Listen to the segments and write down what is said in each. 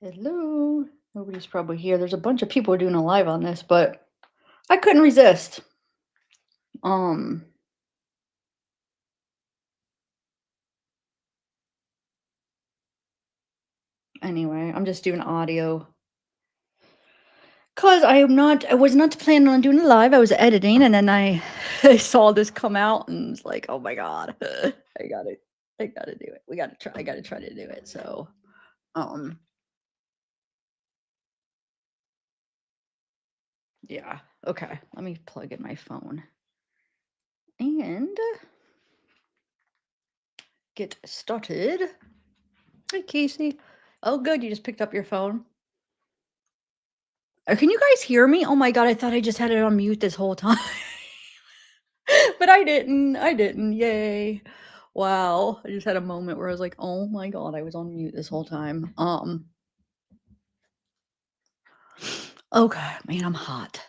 Hello. Nobody's probably here. There's a bunch of people doing a live on this, but I couldn't resist. Um, anyway, I'm just doing audio because I was not planning on doing it live. I was editing and then I I saw this come out and it's like, oh my God. I gotta do it. I gotta try to do it. So um yeah. Okay. Let me plug in my phone and get started. Hi, Casey. Oh, good. You just picked up your phone. Can you guys hear me? Oh my God. I thought I just had it on mute this whole time. But I didn't. I didn't. Yay. Wow. I just had a moment where I was like, oh my God, I was on mute this whole time. Okay. Man, I'm hot.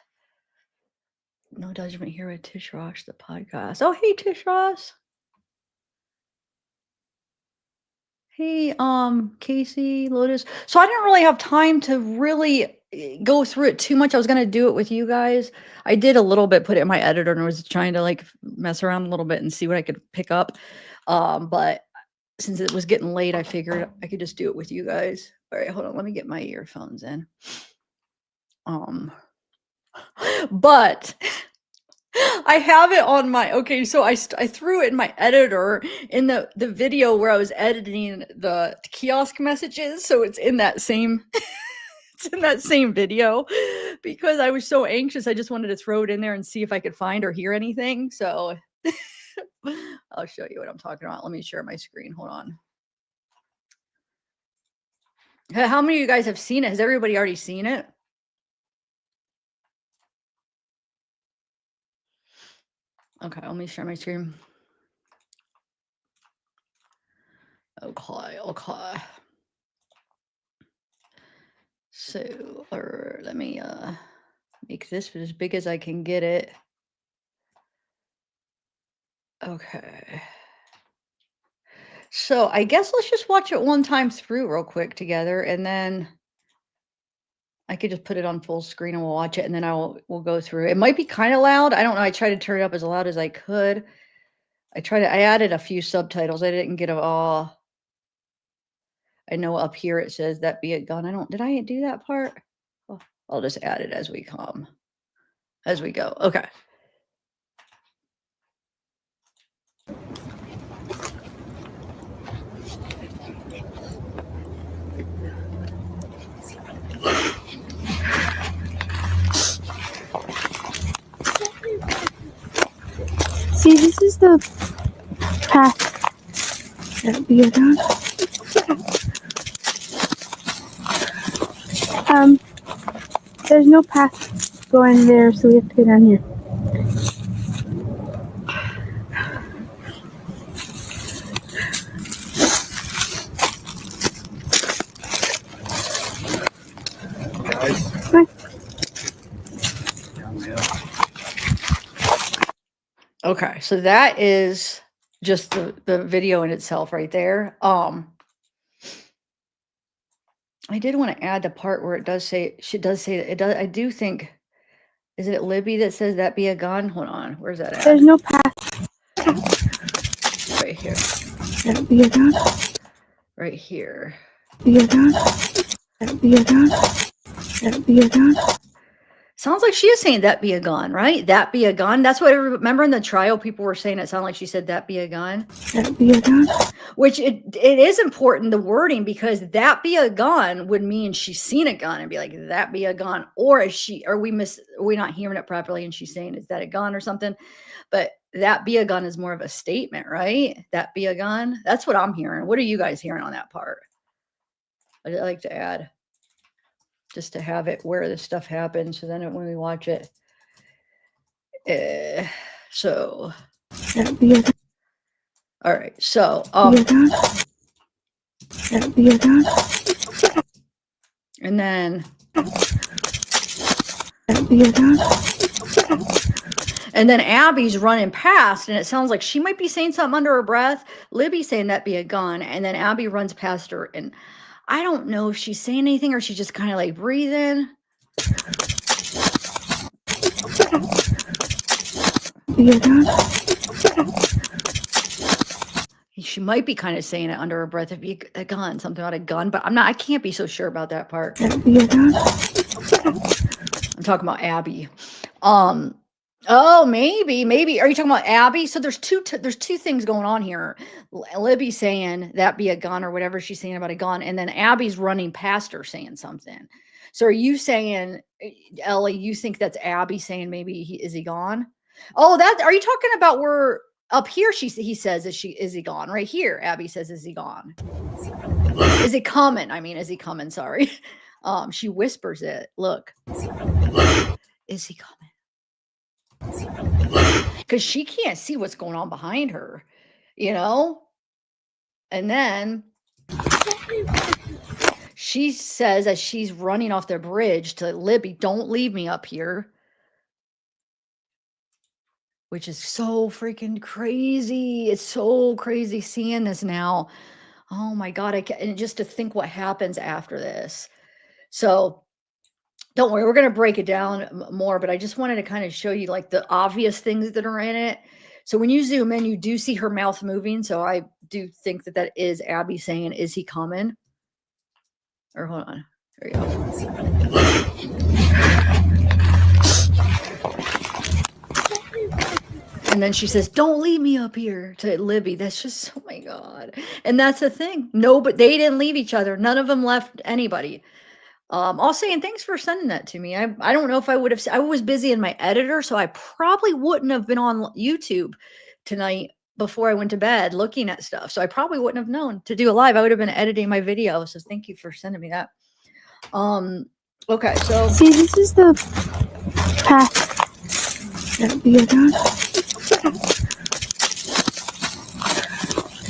No judgment here at Tish Rosh, the podcast. Oh, hey, Tish Ross. Hey, Casey, Lotus. So I didn't really have time to really go through it too much. I was gonna do it with you guys. I did a little bit, put it in my editor, and was trying to like mess around a little bit and see what I could pick up. But since it was getting late, I figured I could just do it with you guys. All right, hold on. Let me get my earphones in. But I have it on my okay. So I threw it in my editor in the video where I was editing the kiosk messages. So it's in that same it's in that same video because I was so anxious. I just wanted to throw it in there and see if I could find or hear anything. So I'll show you what I'm talking about. Let me share my screen. Hold on. How many of you guys have seen it? Has everybody already seen it? Okay, let me share my screen. Okay. So, let me make this as big as I can get it. Okay. So I guess let's just watch it one time through real quick together, and then I could just put it on full screen and we'll watch it, and then we'll go through. It might be kind of loud. I don't know. I tried to turn it up as loud as I could. I added a few subtitles. I didn't get them all. I know up here it says that be a gun. Did I do that part? Oh, I'll just add it as we go. Okay. See, this is the path that we are down. There's no path going there, so we have to go down here. Okay, so that is just the video in itself right there. I did want to add the part where it does say that it does. I do think, is it Libby that says that be a gun? Hold on, where's that at? There's no path. Right here. That be a gun. Right here. Be a gun. That be a gun. That be a gun. Sounds like she is saying that be a gun, right? That be a gun. That's what I remember in the trial. People were saying it sounded like she said that be a gun. That be a gun. Which it is important, the wording, because that be a gun would mean she's seen a gun and be like, that be a gun. Or are we not hearing it properly and she's saying, is that a gun or something? But that be a gun is more of a statement, right? That be a gun. That's what I'm hearing. What are you guys hearing on that part? I'd like to add just to have it where this stuff happens. So then when we watch it, so. That be a gun. All right. So, be a gun. That be a gun. And then. That be a gun. And then Abby's running past, and it sounds like she might be saying something under her breath. Libby's saying that be a gun, and then Abby runs past her, and I don't know if she's saying anything or she's just kind of like breathing. You're done. She might be kind of saying it under her breath. If you a gun, something about a gun, but I can't be so sure about that part. You're done. I'm talking about Abby. Oh, maybe. Are you talking about Abby? So there's two things going on here. Libby saying that be a gun or whatever she's saying about a gun, and then Abby's running past her saying something. So are you saying, Ellie, you think that's Abby saying maybe is he gone? Oh, are you talking about where up here he says is he gone? Right here, Abby says, is he gone? Is he coming? I mean, is he coming? Sorry. She whispers it. Look. Is he coming? Because she can't see what's going on behind her, you know? And then she says, as she's running off the bridge to Libby, don't leave me up here. Which is so freaking crazy. It's so crazy seeing this now. Oh my God. And just to think what happens after this. So don't worry, we're going to break it down more, but I just wanted to kind of show you like the obvious things that are in it. So when you zoom in, you do see her mouth moving. So I do think that is Abby saying, is he coming? Or hold on. There you go. And then she says, don't leave me up here to Libby. That's just, oh my God. And that's the thing. No, but they didn't leave each other. None of them left anybody. I'll say, and thanks for sending that to me. I don't know if I would have, I was busy in my editor, so I probably wouldn't have been on YouTube tonight before I went to bed looking at stuff. So I probably wouldn't have known to do a live. I would have been editing my video. So thank you for sending me that. Okay, so see, this is the path that we are done.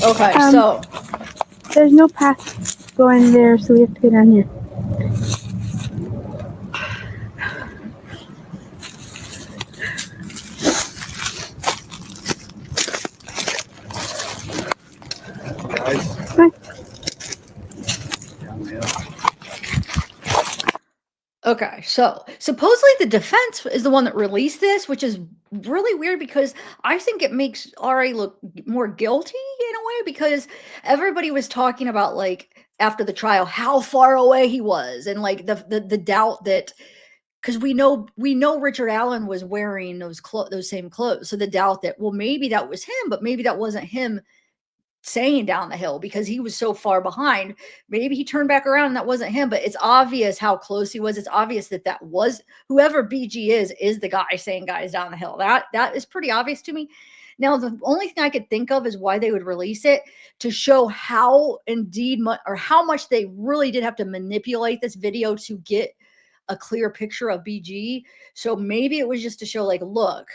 Okay, so there's no path going there, so we have to go down here. Hi. okay, so supposedly the defense is the one that released this, which is really weird because I think it makes Ari look more guilty in a way, because everybody was talking about, like, after the trial, how far away he was, and like the doubt that, because we know Richard Allen was wearing those same clothes, so the doubt that, well, maybe that was him, but maybe that wasn't him saying down the hill because he was so far behind. Maybe he turned back around and that wasn't him, but it's obvious how close he was. It's obvious that was whoever BG is the guy saying guys down the hill. That is pretty obvious to me. Now, the only thing I could think of is why they would release it, to show how indeed or how much they really did have to manipulate this video to get a clear picture of BG. So maybe it was just to show, like, look,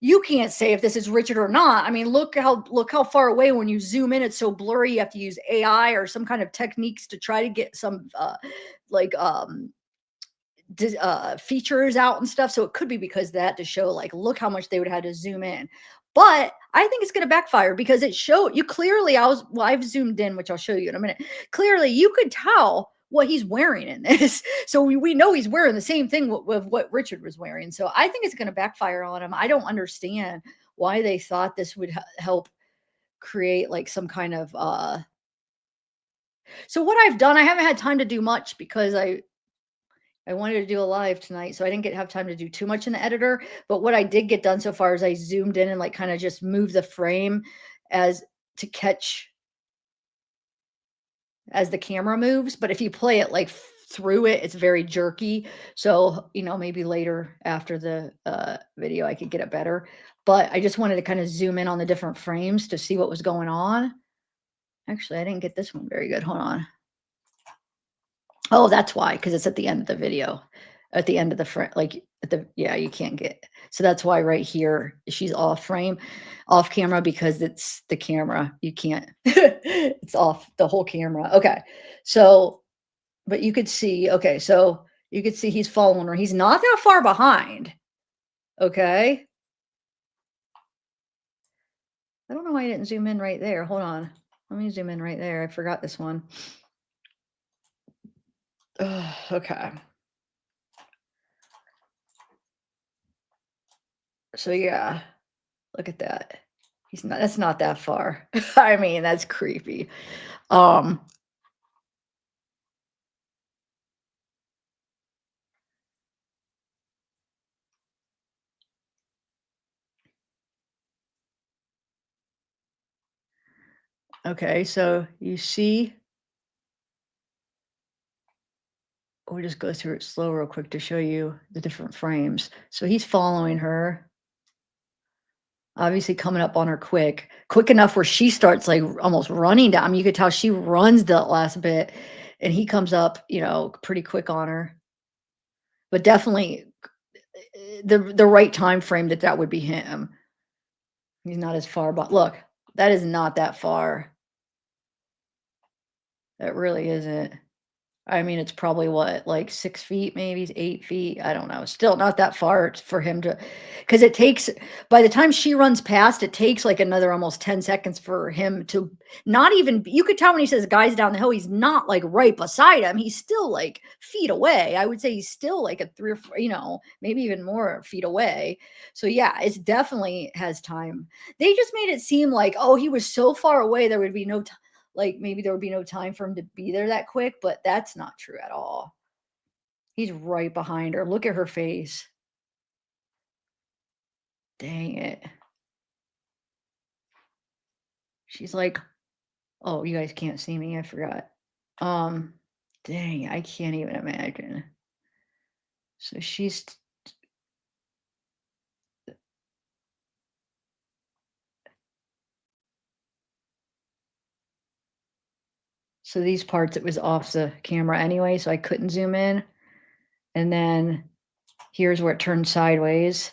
you can't say if this is Richard or not. I mean, look how far away, when you zoom in, it's so blurry. You have to use AI or some kind of techniques to try to get some features out and stuff. So it could be because of that, to show, like, look how much they would have had to zoom in. But I think it's going to backfire because it showed you clearly. I've zoomed in, which I'll show you in a minute. Clearly, you could tell what he's wearing in this. So we know he's wearing the same thing with what Richard was wearing. So I think it's going to backfire on him. I don't understand why they thought this would help create like some kind of so what I've done, I haven't had time to do much because I wanted to do a live tonight, so I didn't have time to do too much in the editor. But what I did get done so far is I zoomed in and like kind of just moved the frame as to catch as the camera moves. But if you play it like through it, it's very jerky. So, maybe later after the video, I could get it better. But I just wanted to kind of zoom in on the different frames to see what was going on. Actually, I didn't get this one very good. Hold on. Oh, that's why, because it's at the end of the video, at the end of the frame, like yeah, you can't get. So that's why right here, she's off frame, off camera, because it's the camera. You can't, it's off the whole camera. Okay. So, but you could see, okay. So you could see he's following her. He's not that far behind. Okay. I don't know why I didn't zoom in right there. Hold on. Let me zoom in right there. I forgot this one. Okay. So yeah, look at that. He's not that's not that far. I mean, that's creepy. Um, okay, so you see we'll just go through it slow real quick to show you the different frames. So he's following her, obviously coming up on her quick enough where she starts like almost running down. I mean, you could tell she runs the last bit and he comes up, pretty quick on her. But definitely the right time frame that would be him. He's not as far, but look, that is not that far. That really isn't. I mean, it's probably what, like 6 feet, maybe 8 feet. I don't know. Still not that far for him to, because it takes, by the time she runs past, it takes like another almost 10 seconds for him to not even, you could tell when he says guys down the hill, he's not like right beside him. He's still like feet away. I would say he's still like a 3 or 4, maybe even more feet away. So yeah, it's definitely has time. They just made it seem like, oh, he was so far away, there would be no time. Like, maybe there would be no time for him to be there that quick, but that's not true at all. He's right behind her. Look at her face. Dang it. She's like, oh, you guys can't see me. I forgot. Um, dang, I can't even imagine. So she's so these parts it was off the camera anyway, so I couldn't zoom in. And then here's where it turned sideways.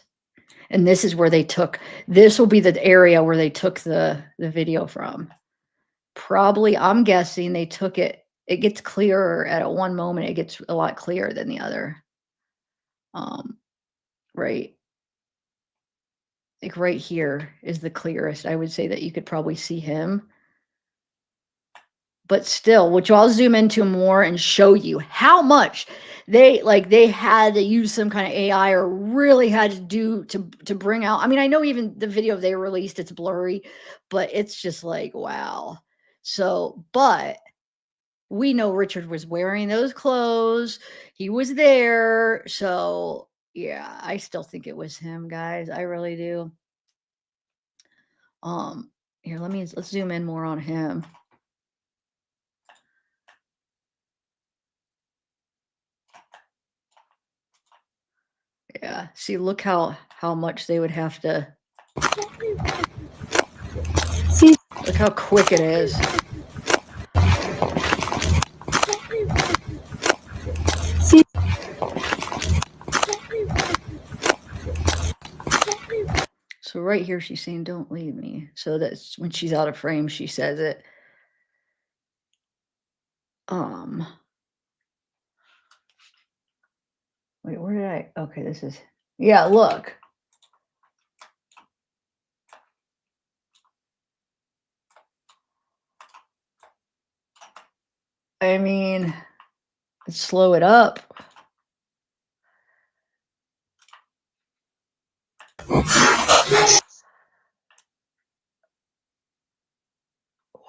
And this is where this will be the area where they took the video from. Probably, I'm guessing they took it gets clearer at one moment, it gets a lot clearer than the other. Right. Like, right here is the clearest, I would say that you could probably see him. But still, which I'll zoom into more and show you how much they had to use some kind of AI or really had to do to bring out. I mean, I know even the video they released, it's blurry, but it's just like, wow. So, but we know Richard was wearing those clothes. He was there. So, yeah, I still think it was him, guys. I really do. Here, let's zoom in more on him. Yeah. See, look how much they would have to See, look how quick it is. see, So right here she's saying don't leave me. So that's when she's out of frame, she says it. Wait, where did I okay, this is yeah, look. I mean, let's slow it up.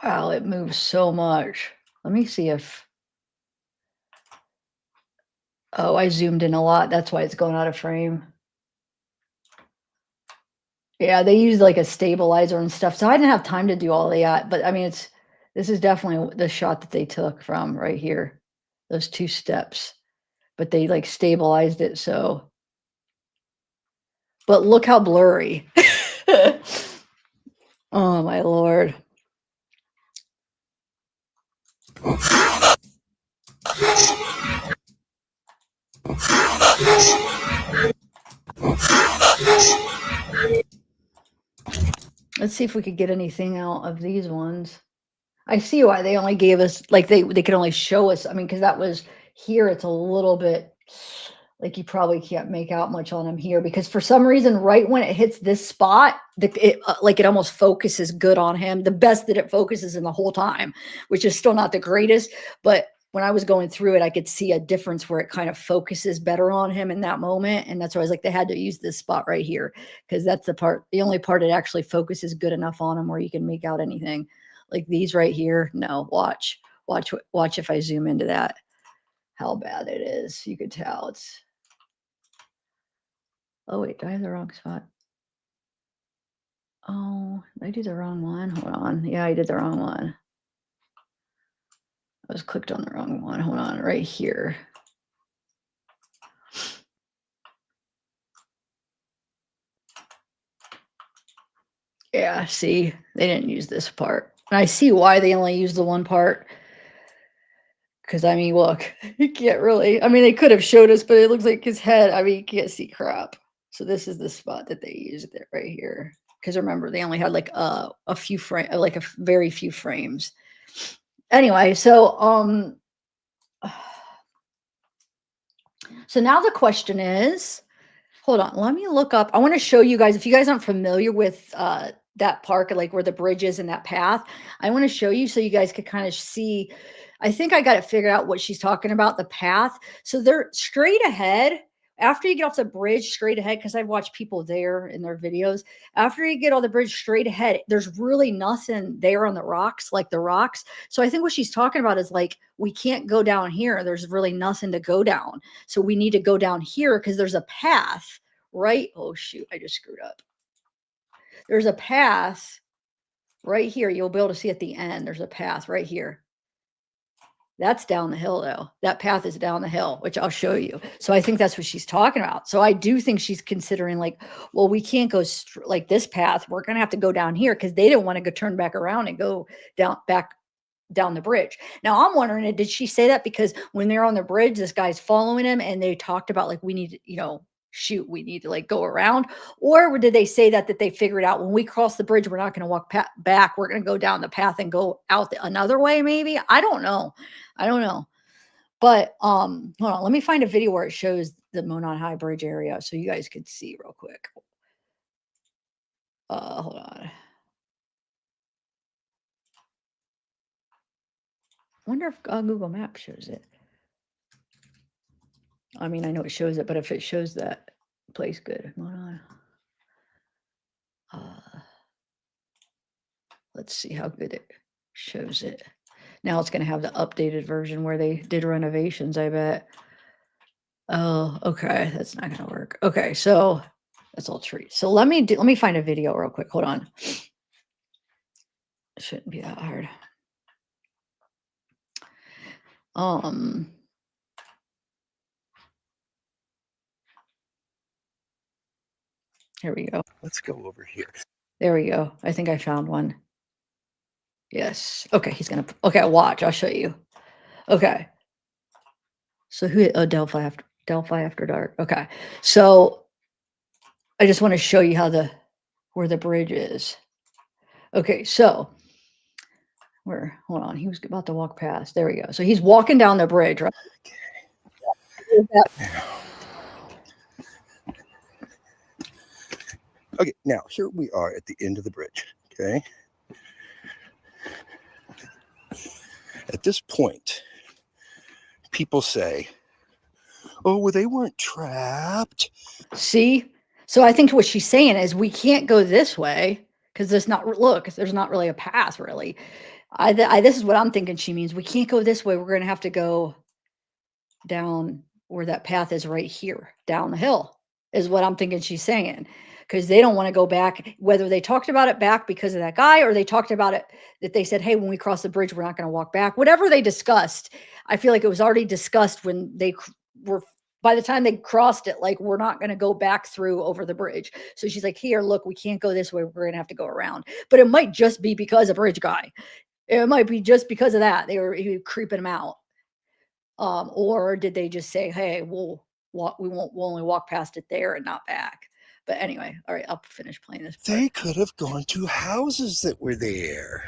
Wow, it moves so much. Let me see if oh, I zoomed in a lot. That's why it's going out of frame. Yeah, they used like a stabilizer and stuff. So I didn't have time to do all of that. But I mean, this is definitely the shot that they took from right here, those 2 steps. But they like stabilized it so. But look how blurry. Oh my Lord. Let's see if we could get anything out of these ones. I see why they only gave us like they could only show us. I mean, because that was here, it's a little bit like you probably can't make out much on him here because for some reason, right when it hits this spot, it almost focuses good on him. The best that it focuses in the whole time, which is still not the greatest, but when I was going through it, I could see a difference where it kind of focuses better on him in that moment. And that's why I was like, they had to use this spot right here, because that's the only part it actually focuses good enough on him where you can make out anything. Like these right here. No, watch if I zoom into that, how bad it is. You could tell it's, oh wait, do I have the wrong spot? Oh, did I do the wrong one? Hold on. Yeah, I did the wrong one. I was clicked on the wrong one. Hold on, right here. Yeah, see, they didn't use this part. And I see why they only used the one part. Because, I mean, look, you can't really, I mean, they could have showed us, but it looks like his head, I mean, you can't see crap. So this is the spot that they used it right here. Because remember, they only had like a few frame, like a very few frames. Anyway, so so now the question is, hold on, let me look up. I want to show you guys, if you guys aren't familiar with that park, like where the bridge is and that path, I want to show you so you guys could kind of see. I think I got it figured out what she's talking about, the path. So they're straight ahead. After you get off the bridge, straight ahead, because I've watched people there in their videos. After you get on the bridge straight ahead, there's really nothing there on the rocks, like the rocks. So I think what she's talking about is like, we can't go down here. There's really nothing to go down. So we need to go down here because there's a path, right? Oh, shoot, I just screwed up. There's a path right here. You'll be able to see at the end. There's a path right here. That's down the hill, though. That path is down the hill, which I'll show you. So I think that's what she's talking about. So I do think she's considering like, well, we can't go like this path. We're going to have to go down here because they didn't want to go turn back around and go back down the bridge. Now I'm wondering, did she say that because when they're on the bridge, this guy's following him and they talked about like, we need to, shoot, we need to like go around? Or did they say that they figured out when we cross the bridge, we're not going to walk back. We're going to go down the path and go out another way. Maybe. I don't know. But hold on, let me find a video where it shows the Monon High Bridge area so you guys could see real quick. Hold on. I wonder if Google Maps shows it. I mean, I know it shows it, but if it shows that place good. Let's see how good it shows it. Now it's going to have the updated version where they did renovations, I bet. Oh, okay. That's not going to work. Okay, so that's all trees. So let me find a video real quick. Hold on. It shouldn't be that hard. Here we go. Let's go over here. There we go. I think I found one. Yes. Okay, okay, watch. I'll show you. Okay. So Delphi after dark. Okay. So I just want to show you where the bridge is. Okay, so hold on, he was about to walk past. There we go. So he's walking down the bridge, right? Okay, now here we are at the end of the bridge. Okay. At this point, people say, oh, well, they weren't trapped. See? So I think what she's saying is we can't go this way because there's not really a path, really. This is what I'm thinking she means. We can't go this way. We're going to have to go down where that path is right here, down the hill, is what I'm thinking she's saying. Because they don't want to go back, whether they talked about it back because of that guy or they talked about it that they said, hey, when we cross the bridge, we're not going to walk back. Whatever they discussed, I feel like it was already discussed when they were, by the time they crossed it, like, we're not going to go back through over the bridge. So she's like, here, look, we can't go this way. We're going to have to go around. But it might just be because of bridge guy. It might be just because of that. He was creeping him out. Or did they just say, hey, we'll only walk past it there and not back? But anyway, all right, I'll finish playing this part. They could have gone to houses that were there.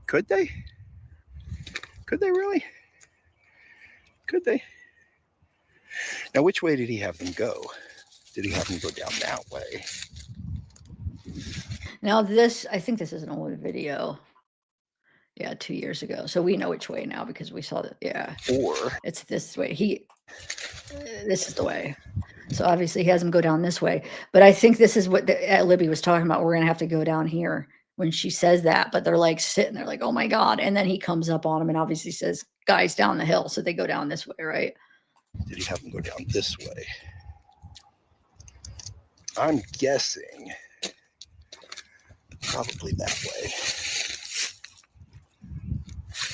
Could they? Could they really? Could they? Now, which way did he have them go? Did he have them go down that way? Now I think this is an old video. Yeah, 2 years ago. So we know which way now because we saw that. Yeah, Or it's this way. This is the way. So obviously he has him go down this way. But I think this is what Libby was talking about. We're going to have to go down here when she says that. But they're like sitting there like, oh my God. And then he comes up on him and obviously says, guys down the hill. So they go down this way, right? did he have him go down this way? I'm guessing probably that way.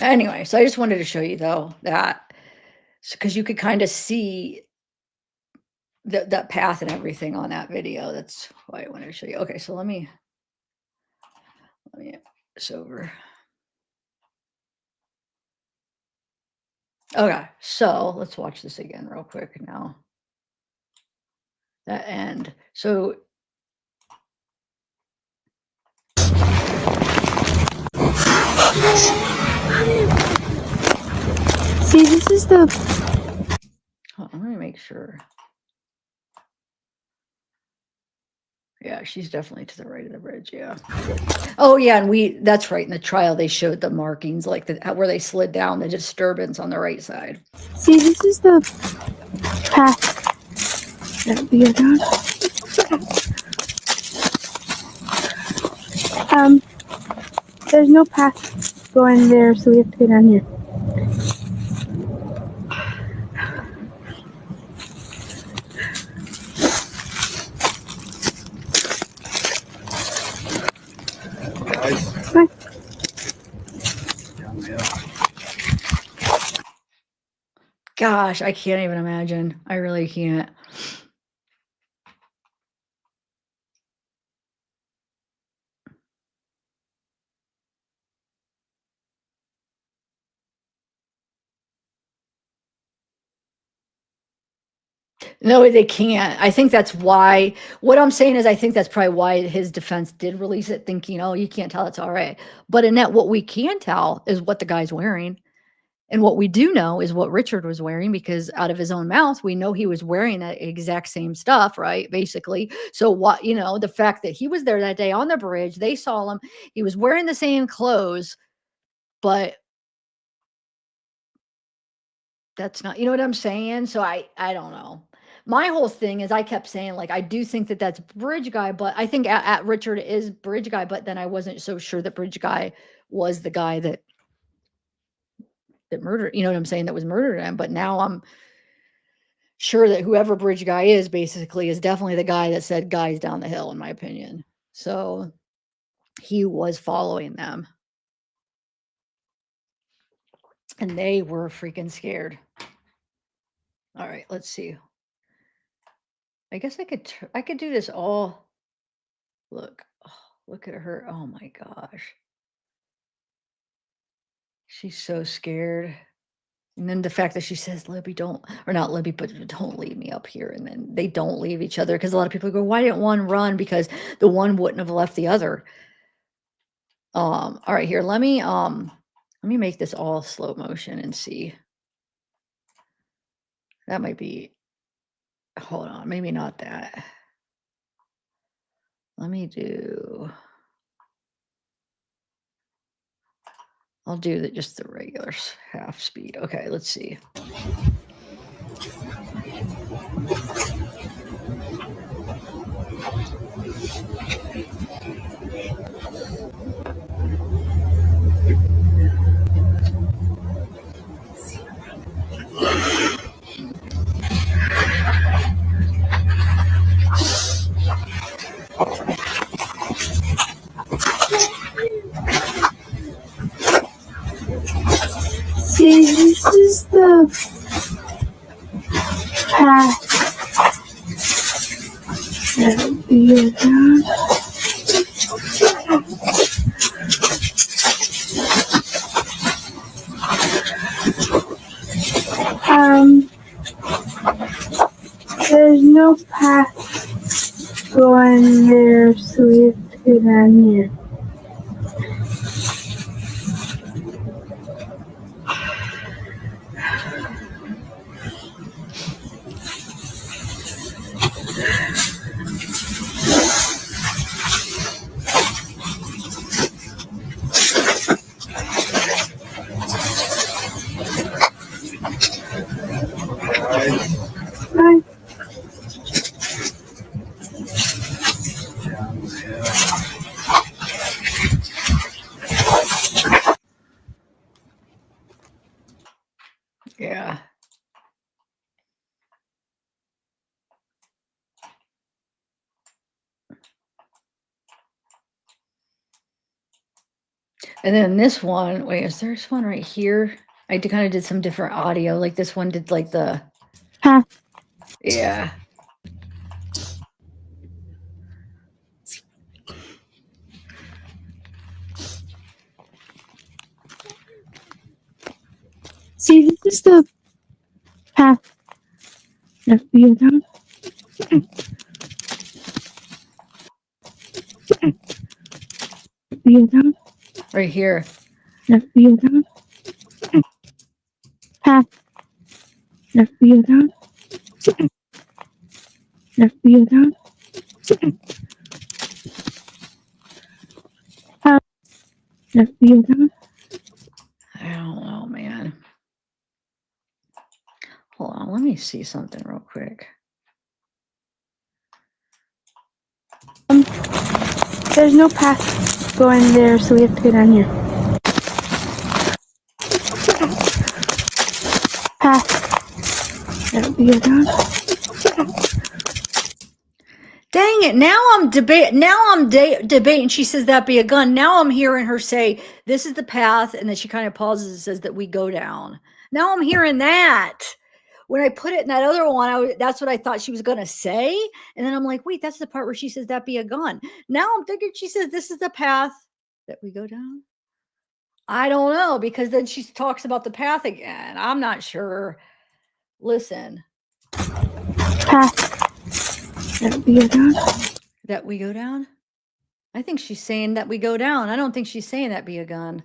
Anyway, so I just wanted to show you though that because you could kind of see that path and everything on that video. That's why I wanted to show you. Okay, so let me this over. Okay, so let's watch this again real quick now. That end. So See, this is the. let me make sure. Yeah, she's definitely to the right of the bridge. Yeah. Oh yeah, and that's right. In the trial, they showed the markings, like where they slid down, the disturbance on the right side. See, this is the path that we are on. There's no path going there, so we have to go down here. Bye. Gosh, I can't even imagine. I really can't. No, they can't. I think that's why. What I'm saying is, I think that's probably why his defense did release it, thinking, "Oh, you can't tell. It's all right." But Annette, what we can tell is what the guy's wearing, and what we do know is what Richard was wearing because out of his own mouth, we know he was wearing that exact same stuff, right? Basically, so what the fact that he was there that day on the bridge, they saw him. He was wearing the same clothes, but that's not. You know what I'm saying? So I don't know. My whole thing is I kept saying, like, I do think that that's Bridge Guy, but I think at Richard is Bridge Guy, but then I wasn't so sure that Bridge Guy was the guy that murdered, you know what I'm saying, that was murdered him. But now I'm sure that whoever Bridge Guy is basically is definitely the guy that said guys down the hill, in my opinion. So he was following them. And they were freaking scared. All right, let's see. I guess I could do this all. Look at her. Oh my gosh. She's so scared. And then the fact that she says, Libby, don't, or not Libby, but don't leave me up here. And then they don't leave each other because a lot of people go, why didn't one run? Because the one wouldn't have left the other. All right, here, let me make this all slow motion and see. That might be, hold on, maybe not that. Let me do, I'll do just the regular half speed. Okay, let's see. See, this is the path that we are on. There's no path going there, so we have to go down here. Bye. Yeah. And then this one, wait, is there this one right here? I kind of did some different audio. Like this one did like the, Path. yeah. See, this is the path that we go down. We go down. Right here. That we go down. Path that we go down. That we go down. Path that we go down. I don't know, man. Hold on, let me see something real quick. There's no path going there, so we have to go down here. Path that we go down. Dang it! Now I'm debating. She says that be a gun. Now I'm hearing her say, "This is the path," and then she kind of pauses and says that we go down. Now I'm hearing that. When I put it in that other one, that's what I thought she was gonna say, and then I'm like, "Wait, that's the part where she says that be a gun." Now I'm thinking she says, "This is the path that we go down." I don't know, because then she talks about the path again. I'm not sure. Listen. Path that we go down. That we go down? I think she's saying that we go down. I don't think she's saying that be a gun.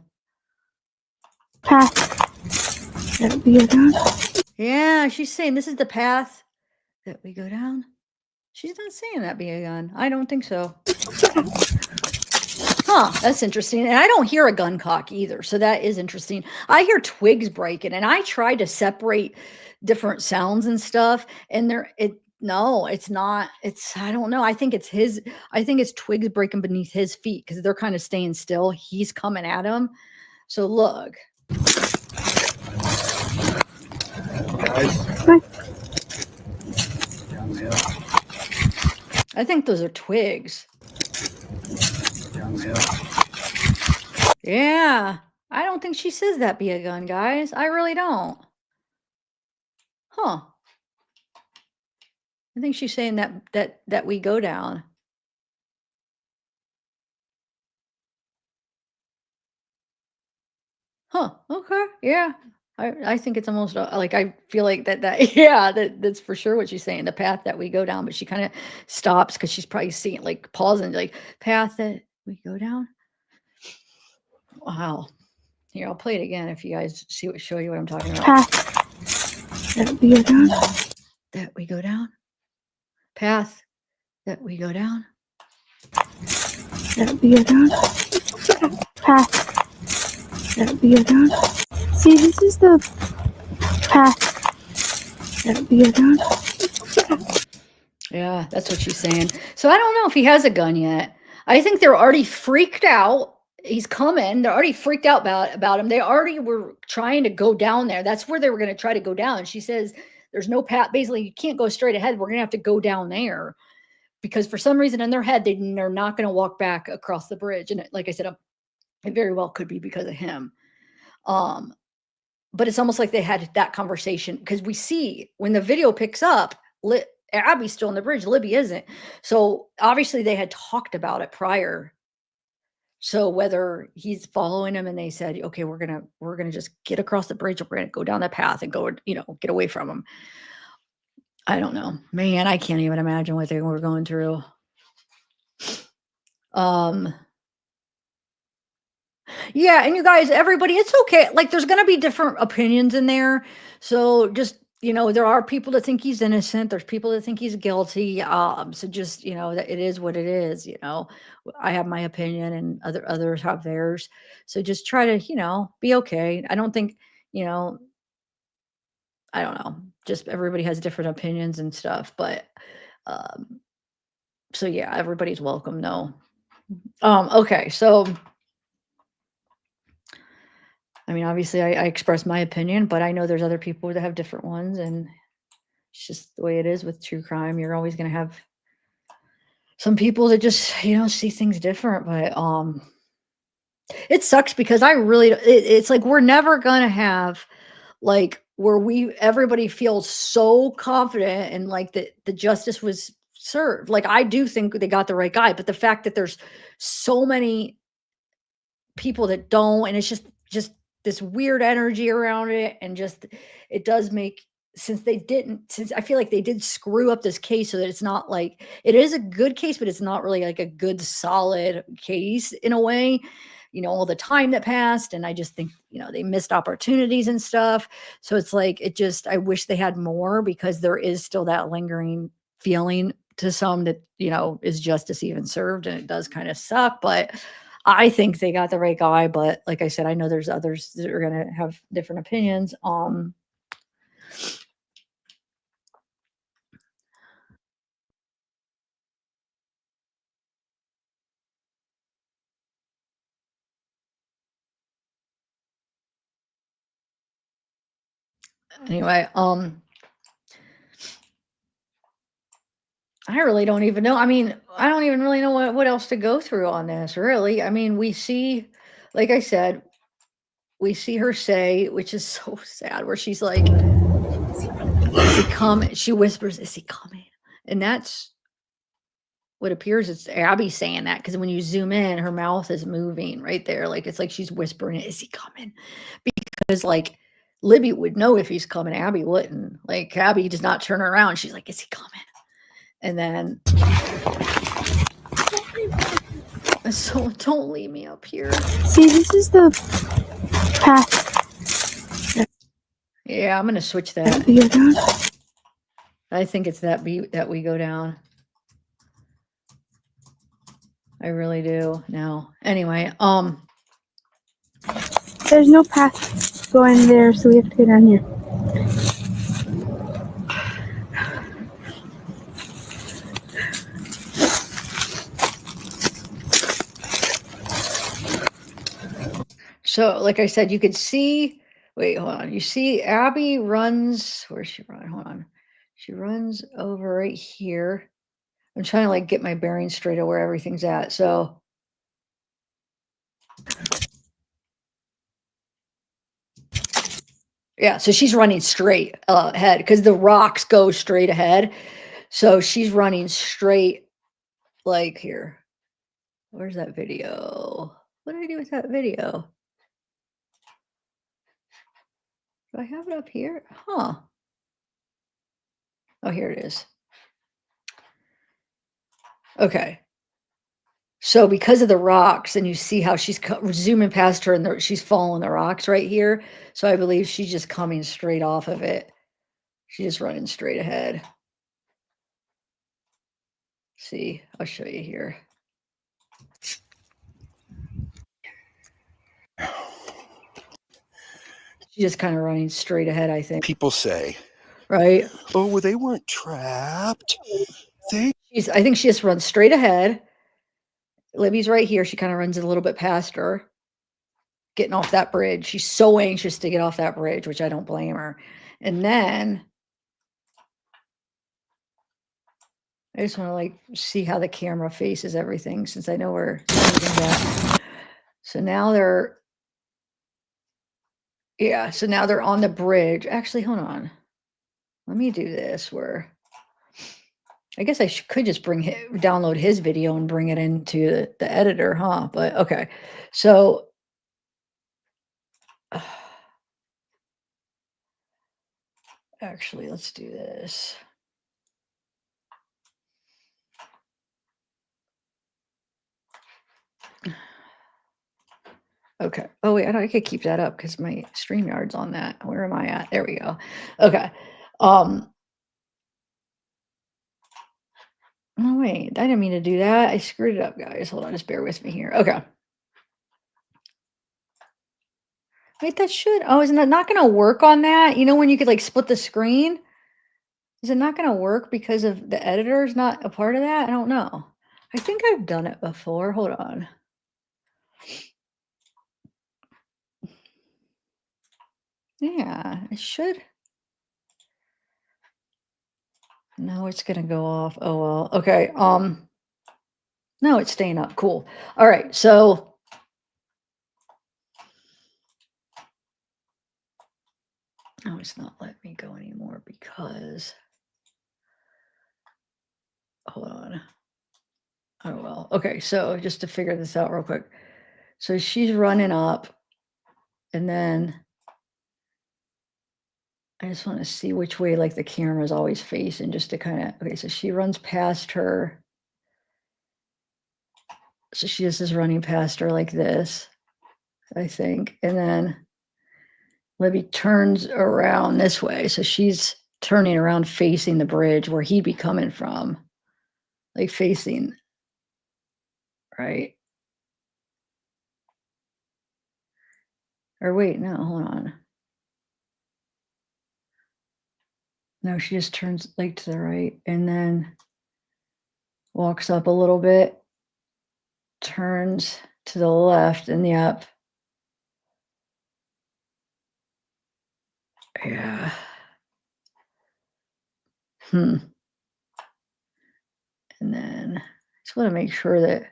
Path that we go down. Yeah, she's saying this is the path that we go down. She's not saying that be a gun. I don't think so. Huh, that's interesting. And I don't hear a gun cock either. So that is interesting. I hear twigs breaking, and I try to separate different sounds and stuff. And no, it's not. I don't know. I think it's twigs breaking beneath his feet because they're kind of staying still. He's coming at him. So look. I think those are twigs. Yeah. I don't think she says that be a gun, guys. I really don't. Huh. I think she's saying that we go down. Huh. Okay. Yeah. I think it's almost like I feel like that yeah, that's for sure what she's saying, the path that we go down, but she kind of stops because she's probably seeing like pausing, like path that we go down. Wow. Here, I'll play it again if you guys show you what I'm talking about. Path that we go down. That we go down. Path that we go down. That we go down. Path that we go down. See, this is the path that we go down. Yeah, that's what she's saying. So I don't know if he has a gun yet. I think they're already freaked out. He's coming. They're already freaked out about him. They already were trying to go down there. That's where they were going to try to go down. She says there's no path. Basically, you can't go straight ahead. We're going to have to go down there because for some reason in their head, they're not going to walk back across the bridge. And like I said, it very well could be because of him. But it's almost like they had that conversation because we see when the video picks up, Abby's still on the bridge, Libby isn't. So obviously they had talked about it prior. So whether he's following him and they said, okay, we're gonna just get across the bridge, we're gonna go down that path and go, get away from him. I don't know. Man, I can't even imagine what they were going through. Yeah, and you guys, everybody, it's okay. Like, there's gonna be different opinions in there. So just, there are people that think he's innocent. There's people that think he's guilty. So just, that it is what it is. I have my opinion and others have theirs. So just try to, be okay. I don't think, I don't know, just everybody has different opinions and stuff, but, um, so yeah, everybody's welcome, no. Okay, so I mean, obviously I express my opinion, but I know there's other people that have different ones, and it's just the way it is with true crime. You're always gonna have some people that just, see things different, but, it sucks because I really it's like we're never gonna have, like, where everybody feels so confident and, like, that the justice was served. Like, I do think they got the right guy, but the fact that there's so many people that don't, and it's just this weird energy around it, and just it does make, since I feel like they did screw up this case, so that it's not like it is a good case, but it's not really like a good solid case in a way. All the time that passed, and I just think, they missed opportunities and stuff. So it's like I wish they had more, because there is still that lingering feeling to some that, is justice even served, and it does kind of suck, but I think they got the right guy. But like I said, I know there's others that are gonna have different opinions. Anyway, I really don't even know. I mean, I don't even really know what else to go through on this, really. I mean, like I said, we see her say, which is so sad, where she's like, "Is he coming?" She whispers, "Is he coming?" And that's what appears, it's Abby saying that, because when you zoom in, her mouth is moving right there. Like, it's like she's whispering it, "Is he coming?" Because, like, Libby would know if he's coming, Abby wouldn't. Like, Abby does not turn around. She's like, "Is he coming?" And then, so don't leave me up here. See, this is the path Yeah, I'm gonna switch that that. we go down. I think it's that we go down. I really do now. Anyway, There's no path going there, so we have to go down here. so like I said, you could see. Wait, hold on. You see, Abby runs. Where's she run? Hold on. She runs over right here. I'm trying to, like, get my bearings straight of where everything's at. So yeah, so she's running straight ahead, because the rocks go straight ahead. So she's running straight, like, here. Where's that video? What did I do with that video? Do I have it up here? Huh. Oh, here it is. Okay. So because of the rocks, and you see how she's zooming past her, and she's following the rocks right here. So I believe she's just coming straight off of it. She's just running straight ahead. See, I'll show you here. She's just kind of running straight ahead, I think. People say, Right? oh, well, they weren't trapped. I think she just runs straight ahead. Libby's right here. She kind of runs a little bit past her, getting off that bridge. She's so anxious to get off that bridge, which I don't blame her. And then I just want to, like, see how the camera faces everything, since I know where everything's at. So now they're on the bridge. Actually, hold on. Let me do this where I guess I could just download his video and bring it into the editor, huh? But okay. So actually, let's do this. Okay. Oh wait, I could keep that up because my StreamYard's on that. Where am I at? There we go. Okay. No, wait, I didn't mean to do that. I screwed it up, guys. Hold on, just bear with me here. Okay. Wait, that should. Oh, isn't that not going to work on that? You know, when you could like split the screen? Is it not going to work because of the editor is not a part of that? I don't know. I think I've done it before. Hold on. Yeah, it should. No, it's going to go off. Oh, well. Okay. No, it's staying up. Cool. All right. So oh, it's not letting me go anymore because hold on. Oh, well. Okay. So just to figure this out real quick. So she's running up and then I just want to see which way like the camera is always facing just to kind of, okay, so she runs past her. So she just is running past her like this, I think. And then Libby turns around this way. So she's turning around facing the bridge where he'd be coming from, like facing, right? Or wait, no, hold on. No, she just turns like to the right and then walks up a little bit, turns to the left, and yep. Yeah. And then I just want to make sure that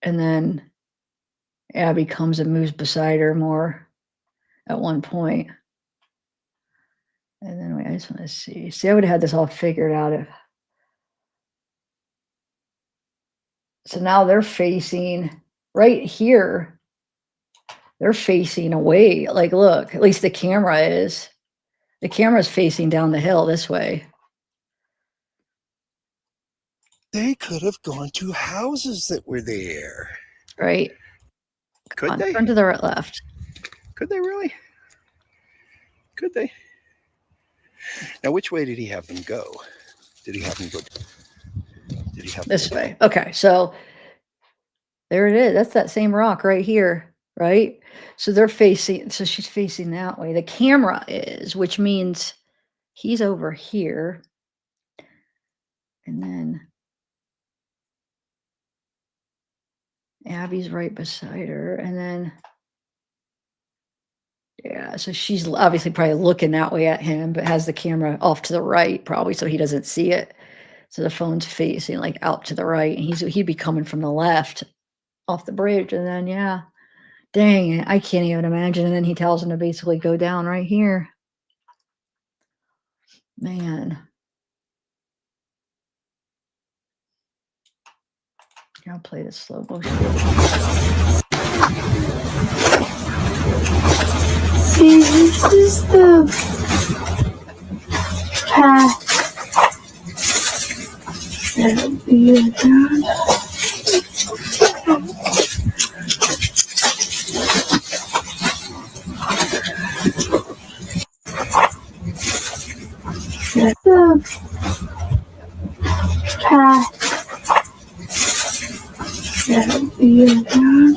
and then Abby comes and moves beside her more at one point. And then wait, I just want to see. See, I would have had this all figured out if. So now they're facing right here. They're facing away. Like, look, at least the camera is. The camera's facing down the hill this way. They could have gone to houses that were there. Right? Could they? Turn to the right left. Could they really? Could they? Now, which way did he have them go? Did he have them go? Did he have them This way? Okay, so there it is. That's that same rock right here, right? So they're facing. So she's facing that way. The camera is, which means he's over here, and then Abby's right beside her, and then yeah, so she's obviously probably looking that way at him, but has the camera off to the right, probably so he doesn't see it. So the phone's facing like out to the right, and he'd be coming from the left off the bridge, and then yeah, dang it, I can't even imagine. And then he tells him to basically go down right here. Man. I'll play the slow motion. See, this is the path that'll be around. That's the path that'll be around.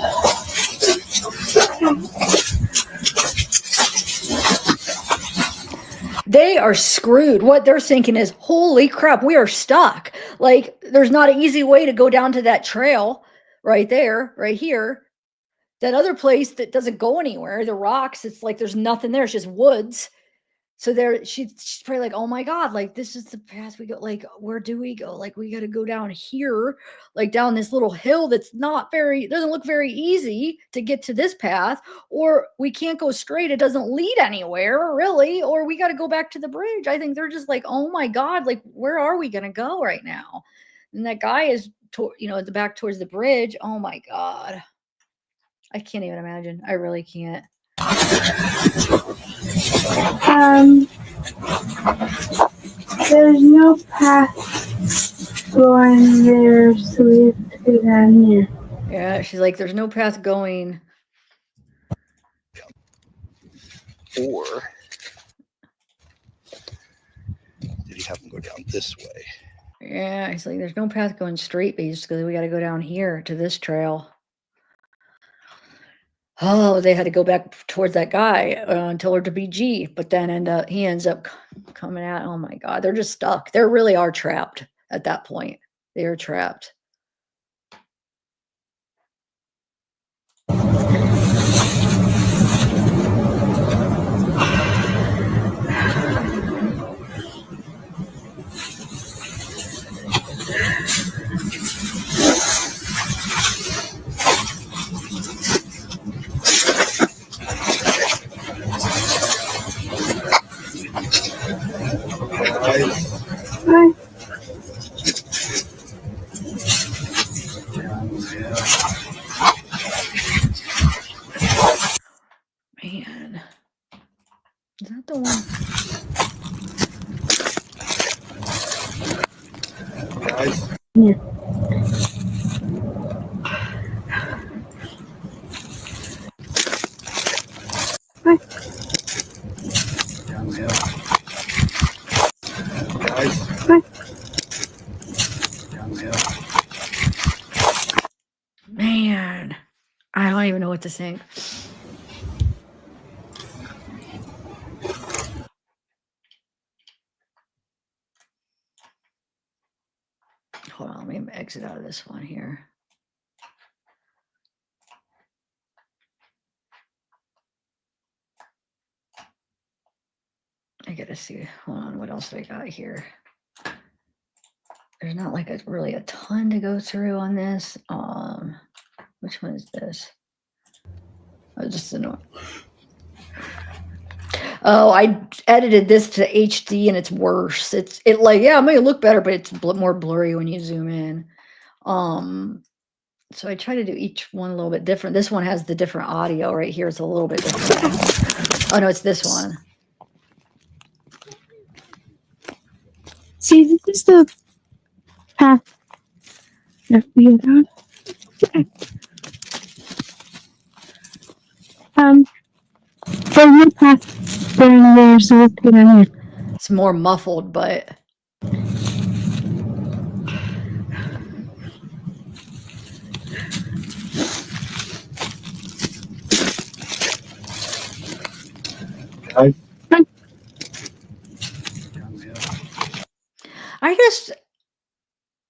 They are screwed. What they're thinking is, holy crap, we are stuck. Like, there's not an easy way to go down to that trail right there, right here. That other place that doesn't go anywhere, the rocks, it's like there's nothing there. It's just woods. So there, she's probably like, oh my God, like this is the path we go. Like, where do we go? Like, we got to go down here, like down this little hill that's not very, doesn't look very easy to get to this path, or we can't go straight. It doesn't lead anywhere really, or we got to go back to the bridge. I think they're just like, oh my God, like, where are we going to go right now? And that guy is, at the back towards the bridge. Oh my God. I can't even imagine. I really can't. There's no path going there, so we have to go down here. Yeah, she's like, there's no path going. Or did he have them go down this way? Yeah, he's like, there's no path going straight, basically. We got to go down here to this trail. Oh, they had to go back towards that guy and tell her to be G, but then he ends up coming out. Oh my God, they're just stuck. They really are trapped at that point. They are trapped. Hi. Man, is that the one? Yeah. Hi. Hi. Man, I don't even know what to think. Hold on, let me exit out of this one here. I gotta see. Hold on, what else do I got here? There's not like really a ton to go through on this. Which one is this? Oh, just annoying. Oh, I edited this to HD and it's worse. It like, yeah, it may look better, but it's more blurry when you zoom in. So I try to do each one a little bit different. This one has the different audio right here. It's a little bit different. Oh no, it's this one. See, this is the path that we are on. There's no path going there, so let's get on here. It's more muffled, but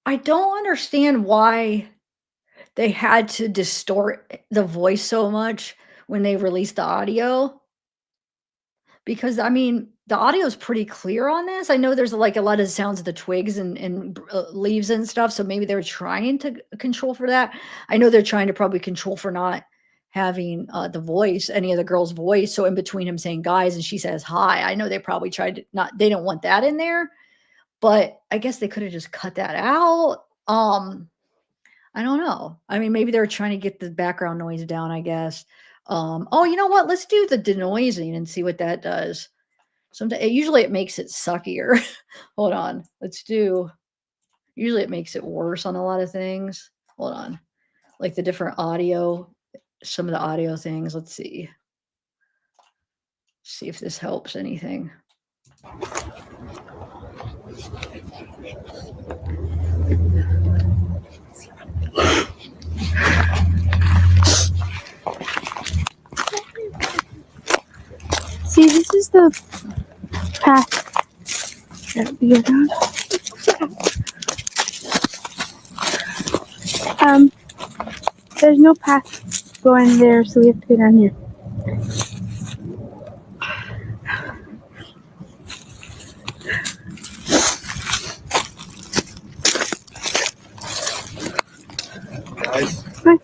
I don't understand why they had to distort the voice so much when they released the audio. Because I mean, the audio is pretty clear on this. I know there's like a lot of sounds of the twigs and leaves and stuff. So maybe they're trying to control for that. I know they're trying to probably control for not having the voice, any of the girl's voice. So in between him saying guys and she says hi, I know they probably tried to not, they don't want that in there, but I guess they could have just cut that out. I don't know. I mean, maybe they're trying to get the background noise down, I guess. Oh, you know what? Let's do the denoising and see what that does. Sometimes usually it makes it suckier. Hold on. Usually it makes it worse on a lot of things. Hold on. Like the different audio, some of the audio things. Let's see. See if this helps anything. See, this is the path that we are on. There's no path going there, so we have to get on here. Hi.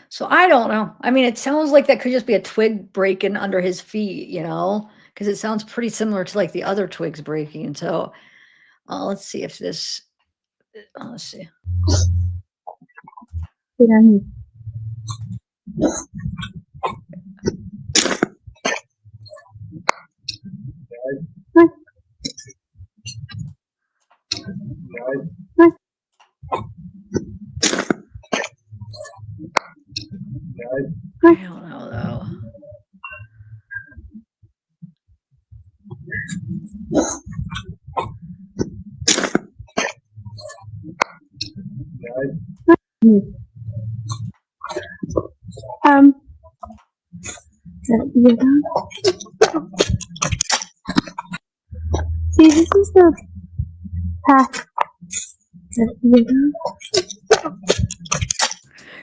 So I don't know. I mean, it sounds like that could just be a twig breaking under his feet, because it sounds pretty similar to like the other twigs breaking. So let's see if this, let's see. Get on here. Hi. Hi. I don't know though. That'd be a dog. See, this is the path. That'd be a dog.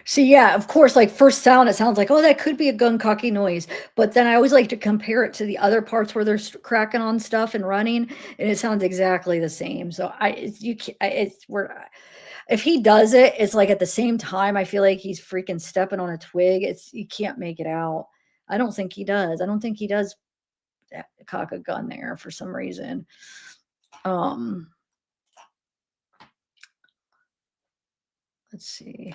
See, yeah, of course, like first sound, it sounds like, oh, that could be a gun cocky noise. But then I always like to compare it to the other parts where they're cracking on stuff and running, and it sounds exactly the same. So you can't, it's we're if he does it, it's like at the same time. I feel like he's freaking stepping on a twig. You can't make it out. I don't think he does. I don't think he does cock a gun there for some reason. Let's see.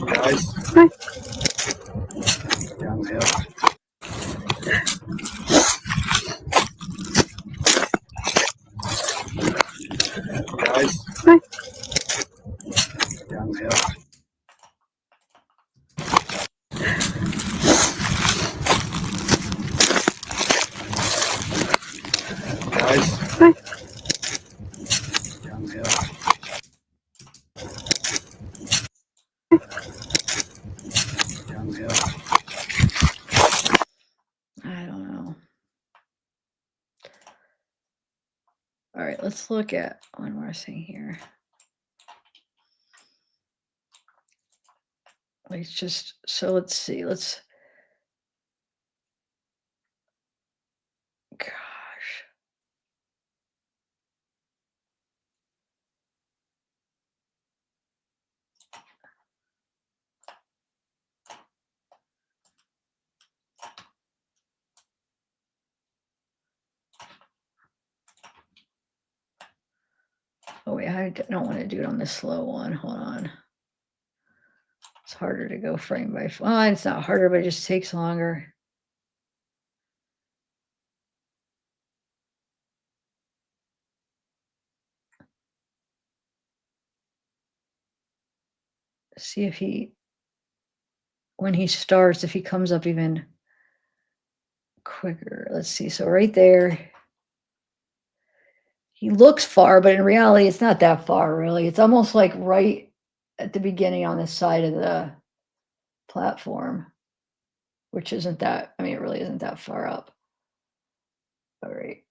Guys. Hi. Down there. Guys. Hi. Down there. Guys. Hi. Down there. Down there. I don't know. All right, let's look at one more thing here. Let's just, so let's see, gosh. Oh wait, I don't want to do it on the slow one. Hold on. It's harder to go frame by frame. Well, it's not harder, but it just takes longer. See if when he starts, if he comes up even quicker. Let's see. So right there, he looks far, but in reality, it's not that far, really. It's almost like right at the beginning on the side of the platform, which isn't that, I mean, it really isn't that far up. All right.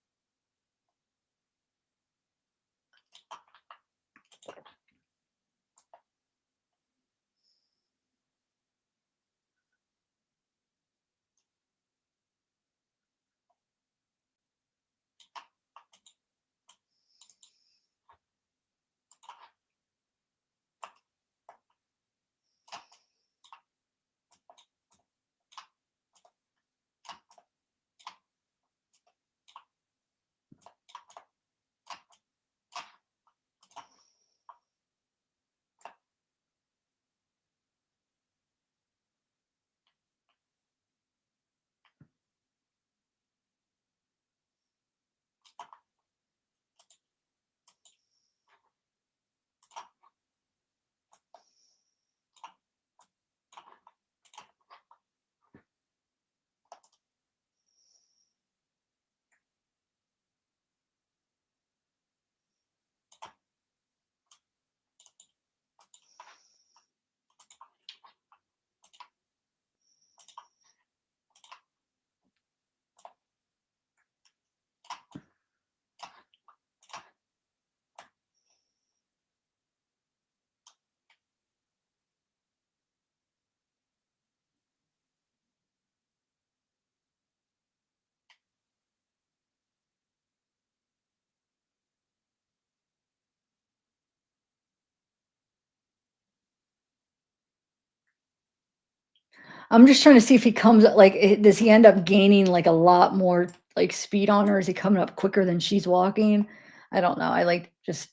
I'm just trying to see if he comes like, does he end up gaining like a lot more like speed on her? Is he coming up quicker than she's walking? I don't know. I like just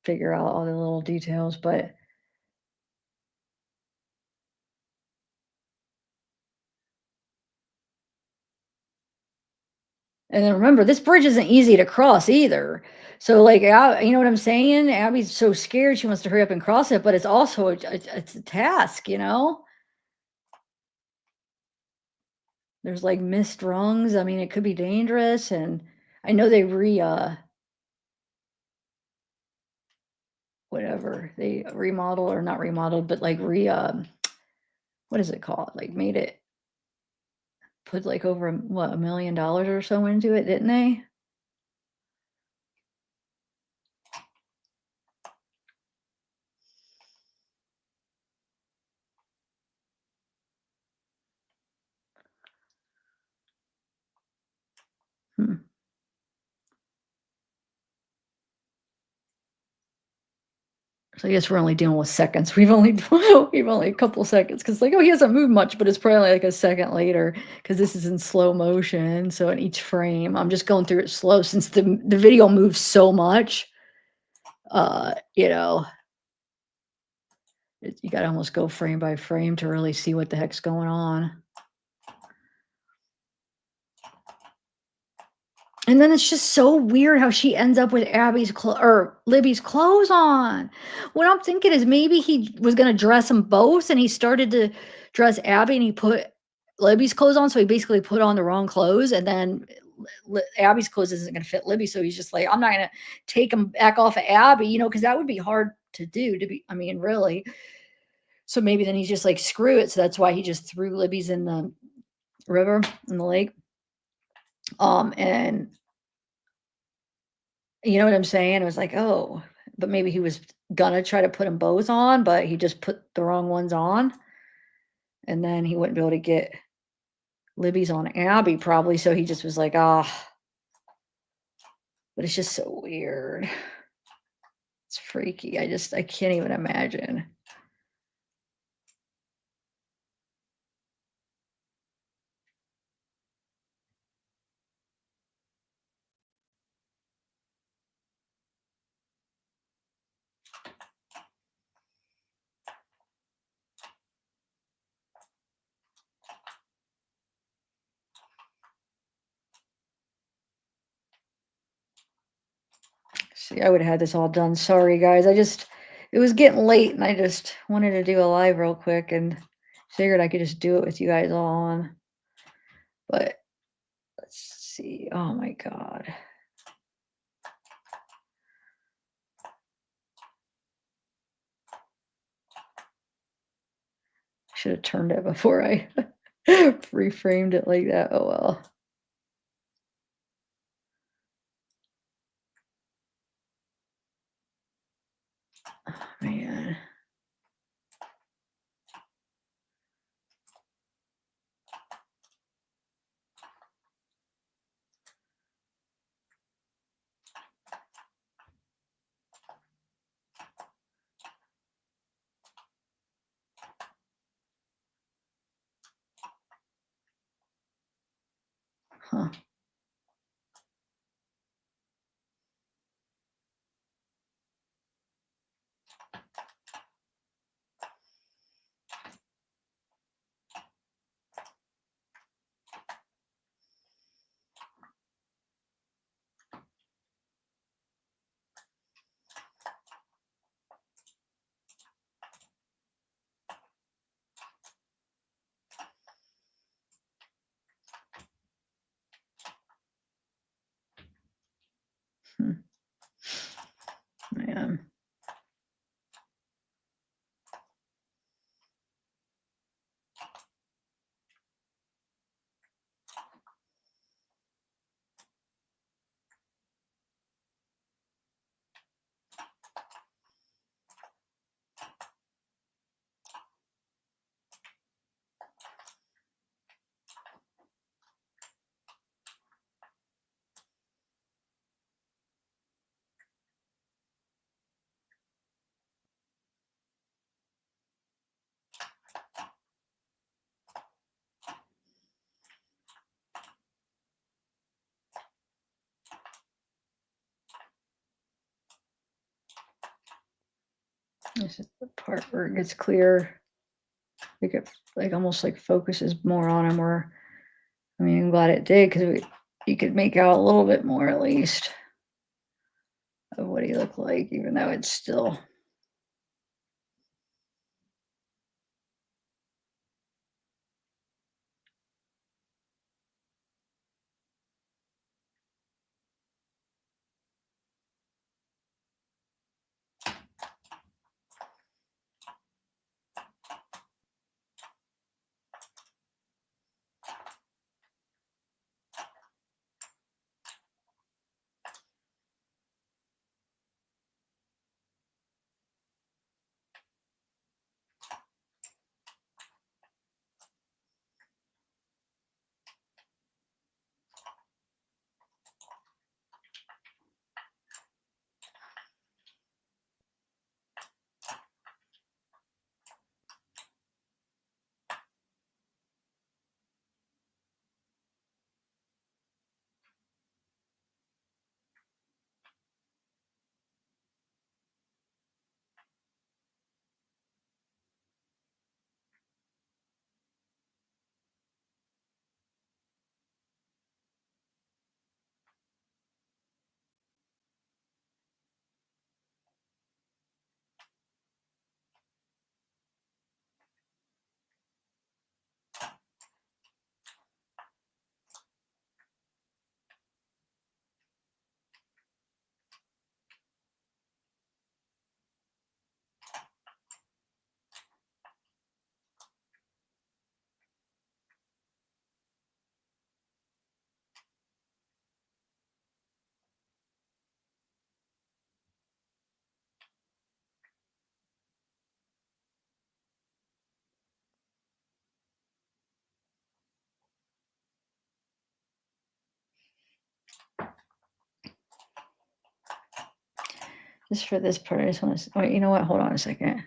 figure out all the little details, but and then remember, this bridge isn't easy to cross either. So like, you know what I'm saying? Abby's so scared she wants to hurry up and cross it, but it's also it's a task, you know? There's like missed rungs. I mean, it could be dangerous. And I know they whatever, they remodeled or not remodeled, but like what is it called? Like made it put like over $1 million or so into it, didn't they? Hmm. So I guess we're only dealing with seconds. We've only a couple seconds because like, oh, he hasn't moved much, but it's probably like a second later because this is in slow motion. So in each frame, I'm just going through it slow since the video moves so much. You know, you got to almost go frame by frame to really see what the heck's going on. And then it's just so weird how she ends up with Libby's clothes on. What I'm thinking is maybe he was going to dress them both and he started to dress Abby and he put Libby's clothes on. So he basically put on the wrong clothes and then Abby's clothes isn't going to fit Libby. So he's just like, I'm not going to take him back off of Abby, you know, because that would be hard to do I mean, really. So maybe then he's just like, screw it. So that's why he just threw Libby's in the river, in the lake. And you know what I'm saying? It was like, oh, but maybe he was gonna try to put them both on, but he just put the wrong ones on. And then he wouldn't be able to get Libby's on Abby probably. So he just was like, ah, but it's just so weird. It's freaky. I can't even imagine. See, I would have had this all done. Sorry, guys. It was getting late and I just wanted to do a live real quick and figured I could just do it with you guys all on. But let's see. Oh my God. Should have turned it before I reframed it like that. Oh well. Oh, man. Huh. Man. This is the part where it gets clear. It gets like almost like focuses more on him. Where I mean, I'm glad it did because you could make out a little bit more at least of what he looked like, even though it's still. Just for this part, I just want to. Wait, you know what? Hold on a second.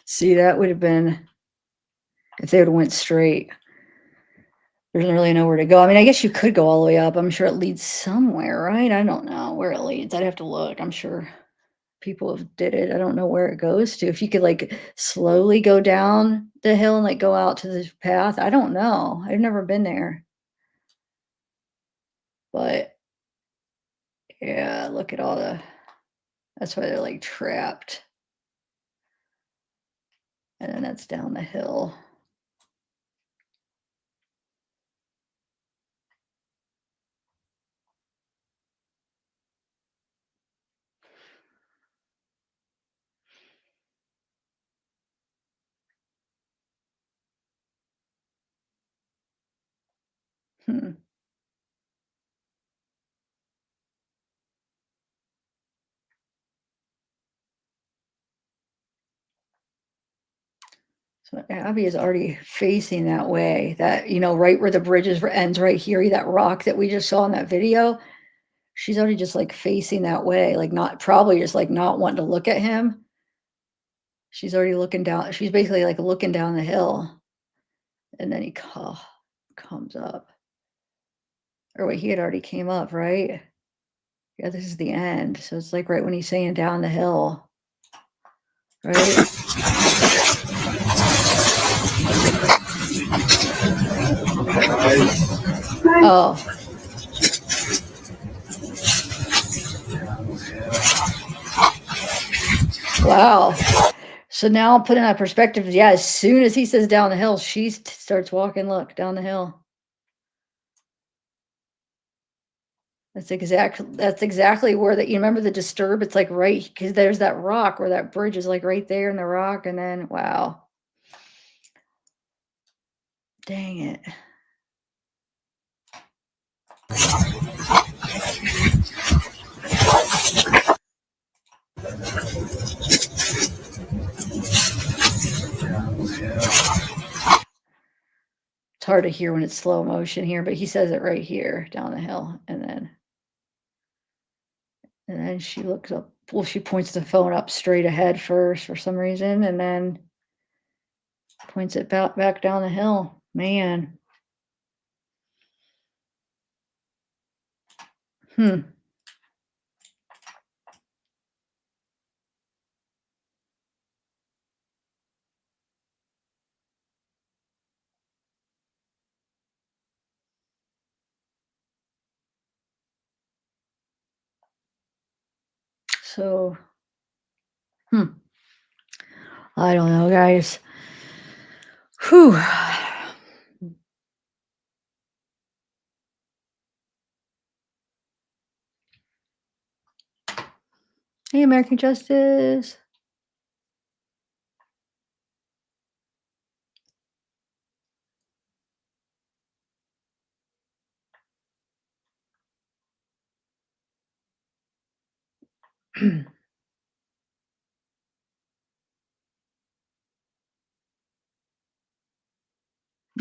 See, that would have been if they would have went straight. There's really nowhere to go. I mean, I guess you could go all the way up. I'm sure it leads somewhere, right? I don't know where it leads. I'd have to look. I'm sure people have did it. I don't know where it goes to. If you could like slowly go down the hill and like go out to the path, I don't know. I've never been there. But yeah, look at all the that's why they're like trapped. And then that's down the hill. Hmm. So Abby is already facing that way. That, right where the bridge ends right here, that rock that we just saw in that video. She's already just like facing that way, like not probably just like not wanting to look at him. She's already looking down. She's basically like looking down the hill. And then he comes up. Or wait, he had already came up, right? Yeah, this is the end. So it's like right when he's saying down the hill. Right? Oh. Wow. So now put in that perspective, yeah, as soon as he says down the hill, she starts walking, look, down the hill. That's exactly where you remember the disturb, it's like right because there's that rock where that bridge is like right there in the rock, and then wow. Dang it. It's hard to hear when it's slow motion here, but he says it right here down the hill, and then she looks up. Well, she points the phone up straight ahead first for some reason, and then points it back down the hill. Man. Hmm. So, I don't know, guys. Whew. Hey, American Justice.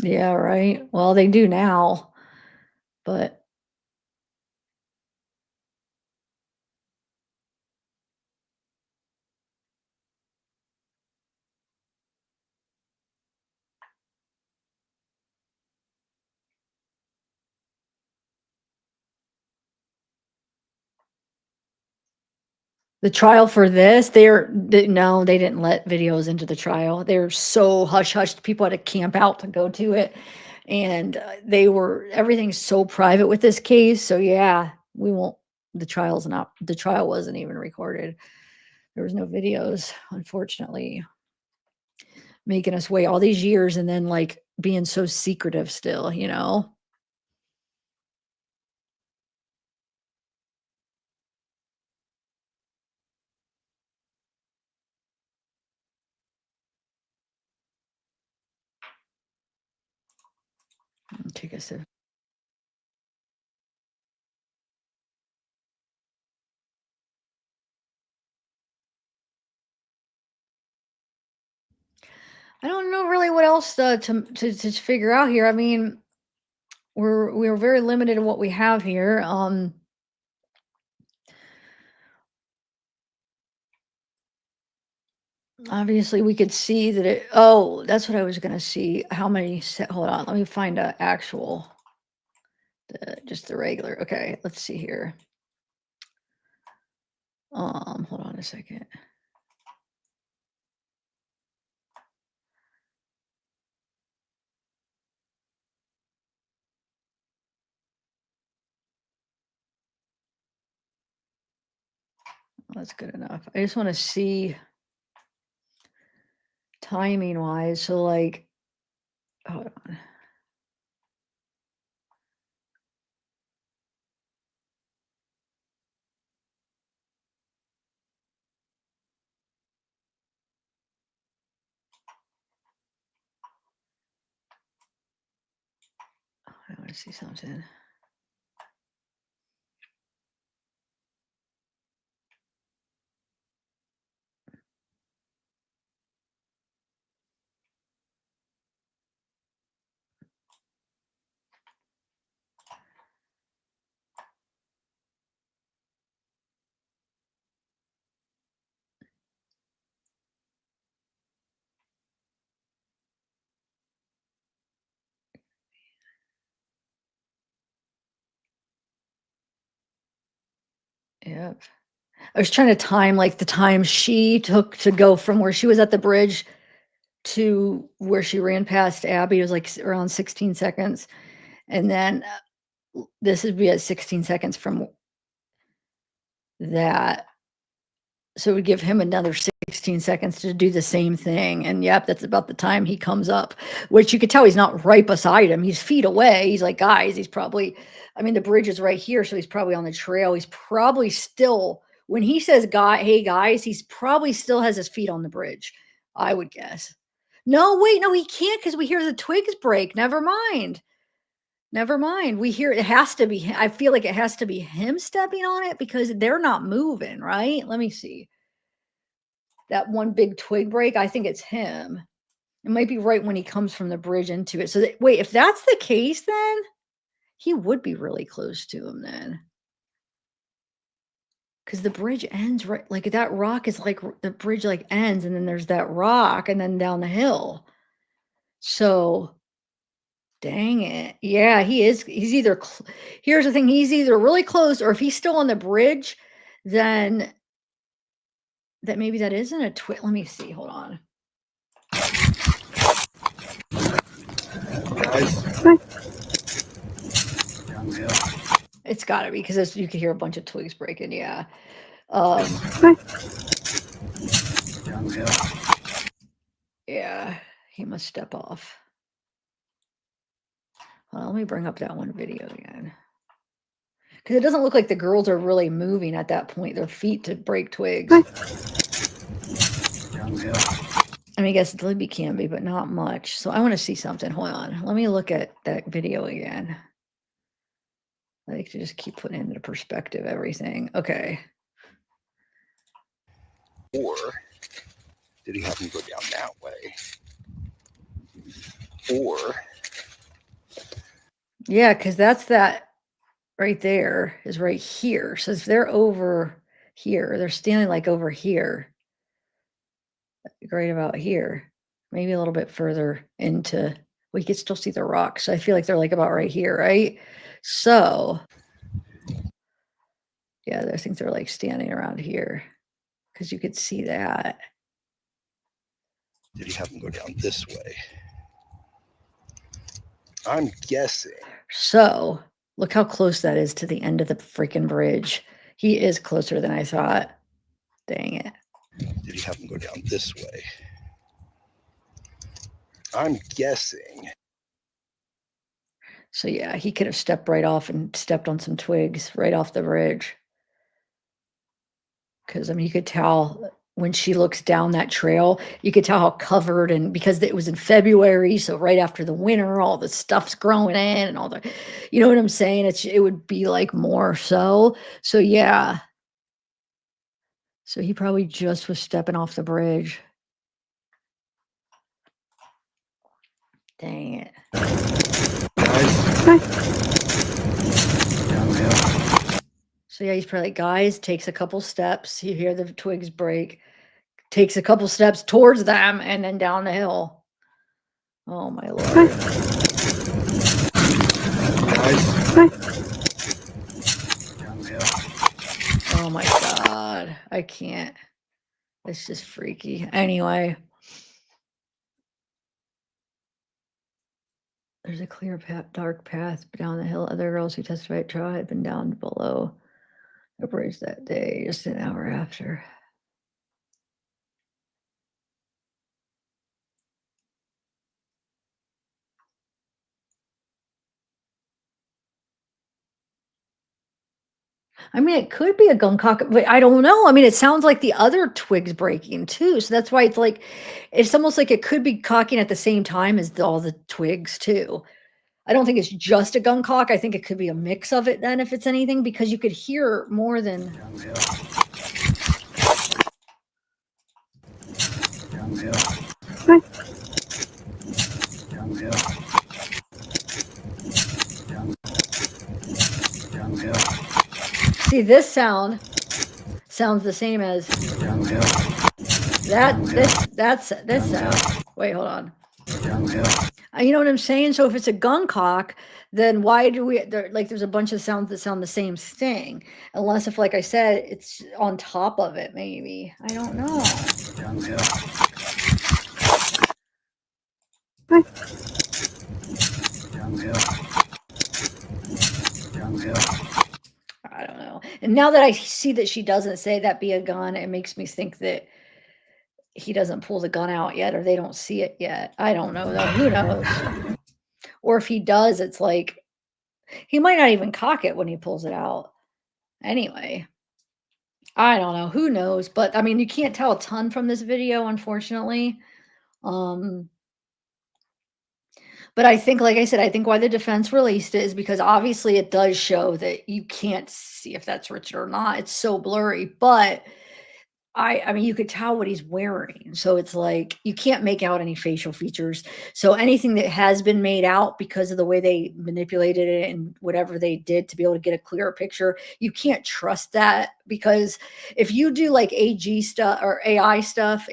Yeah, right. Well, they do now, but the trial for this, no, they didn't let videos into the trial. They're so hush hushed. People had to camp out to go to it, and everything's so private with this case. So yeah, we won't. The trial wasn't even recorded. There was no videos, unfortunately, making us wait all these years and then like being so secretive still. Take us to. I don't know really what else to figure out here. I mean, we're very limited in what we have here. Obviously, we could see that it. Oh, that's what I was gonna see. How many? Hold on, let me find a actual. Just the regular. Okay, let's see here. Hold on a second. That's good enough. I just want to see timing wise. So like, hold on. I want to see something. Yep. I was trying to time like the time she took to go from where she was at the bridge to where she ran past Abby. It was like around 16 seconds. And then this would be at 16 seconds from that. So it would give him another 16 seconds to do the same thing. And yep, that's about the time he comes up, which you could tell he's not right beside him. He's feet away. He's like, guys, he's probably, I mean, the bridge is right here. So he's probably on the trail. He's probably still, when he says, hey guys, he's probably still has his feet on the bridge, I would guess. No, wait, no, he can't because we hear the twigs break. Never mind. Never mind. We hear it has to be, I feel like it has to be him stepping on it because they're not moving, right? Let me see. That one big twig break, I think it's him. It might be right when he comes from the bridge into it. So wait, if that's the case, then he would be really close to him then. Because the bridge ends right, like that rock is like the bridge like ends and then there's that rock and then down the hill. So dang it. Yeah, he is. He's either, here's the thing, he's either really close or if he's still on the bridge, then that maybe that isn't a twig. Let me see. Hold on. It's got to be because you can hear a bunch of twigs breaking. Yeah. Yeah, he must step off. Well, let me bring up that one video again. Because it doesn't look like the girls are really moving at that point. Their feet to break twigs. I mean, I guess Libby can be, but not much. So I want to see something. Hold on. Let me look at that video again. I like to just keep putting into perspective everything. Okay. Or did he have him go down that way? Or yeah, because that's that right there is right here. So if they're over here, they're standing like over here, right about here, maybe a little bit further into, we could still see the rocks. So I feel like they're like about right here, right? So yeah, I think they're like standing around here because you could see that. did he have him go down this way? I'm guessing. So look how close that is to the end of the freaking bridge. He is closer than I thought. Dang it. Did he have him go down this way? I'm guessing. So yeah, he could have stepped right off and stepped on some twigs right off the bridge. Because I mean, you could tell when she looks down that trail, you could tell how covered, and because it was in February, so right after the winter, all the stuff's growing in and all the, you know what I'm saying? It would be like more so. So yeah. So he probably just was stepping off the bridge. Dang it. So yeah, he's probably like, guys, takes a couple steps. You hear the twigs break, takes a couple steps towards them, and then down the hill. Oh my lord. Oh my god. I can't. It's just freaky. Anyway. There's a clear path, dark path down the hill. Other girls who testified at trial had been down below the bridge that day, just an hour after. I mean, it could be a gun cock, but I don't know. I mean, it sounds like the other twigs breaking too. So that's why it's like, it's almost like it could be cocking at the same time as all the twigs too. I don't think it's just a gun cock. I think it could be a mix of it then, if it's anything, because you could hear more than. See, this sounds the same as that. This sound. Wait, hold on. You know what I'm saying? So if it's a gun cock, then why do we like? There's a bunch of sounds that sound the same thing, unless if, like I said, it's on top of it. Maybe I don't know. I don't know. And now that I see that she doesn't say that be a gun, it makes me think that he doesn't pull the gun out yet, or they don't see it yet. I don't know though. Who knows? Or if he does, it's like he might not even cock it when he pulls it out. Anyway, I don't know. Who knows? But I mean, you can't tell a ton from this video, unfortunately. But I think, like I said, I think why the defense released it is because obviously it does show that you can't see if that's Richard or not. It's so blurry, but I mean, you could tell what he's wearing. So it's like you can't make out any facial features. So anything that has been made out because of the way they manipulated it and whatever they did to be able to get a clearer picture, you can't trust that, because if you do like AG stuff or AI stuff,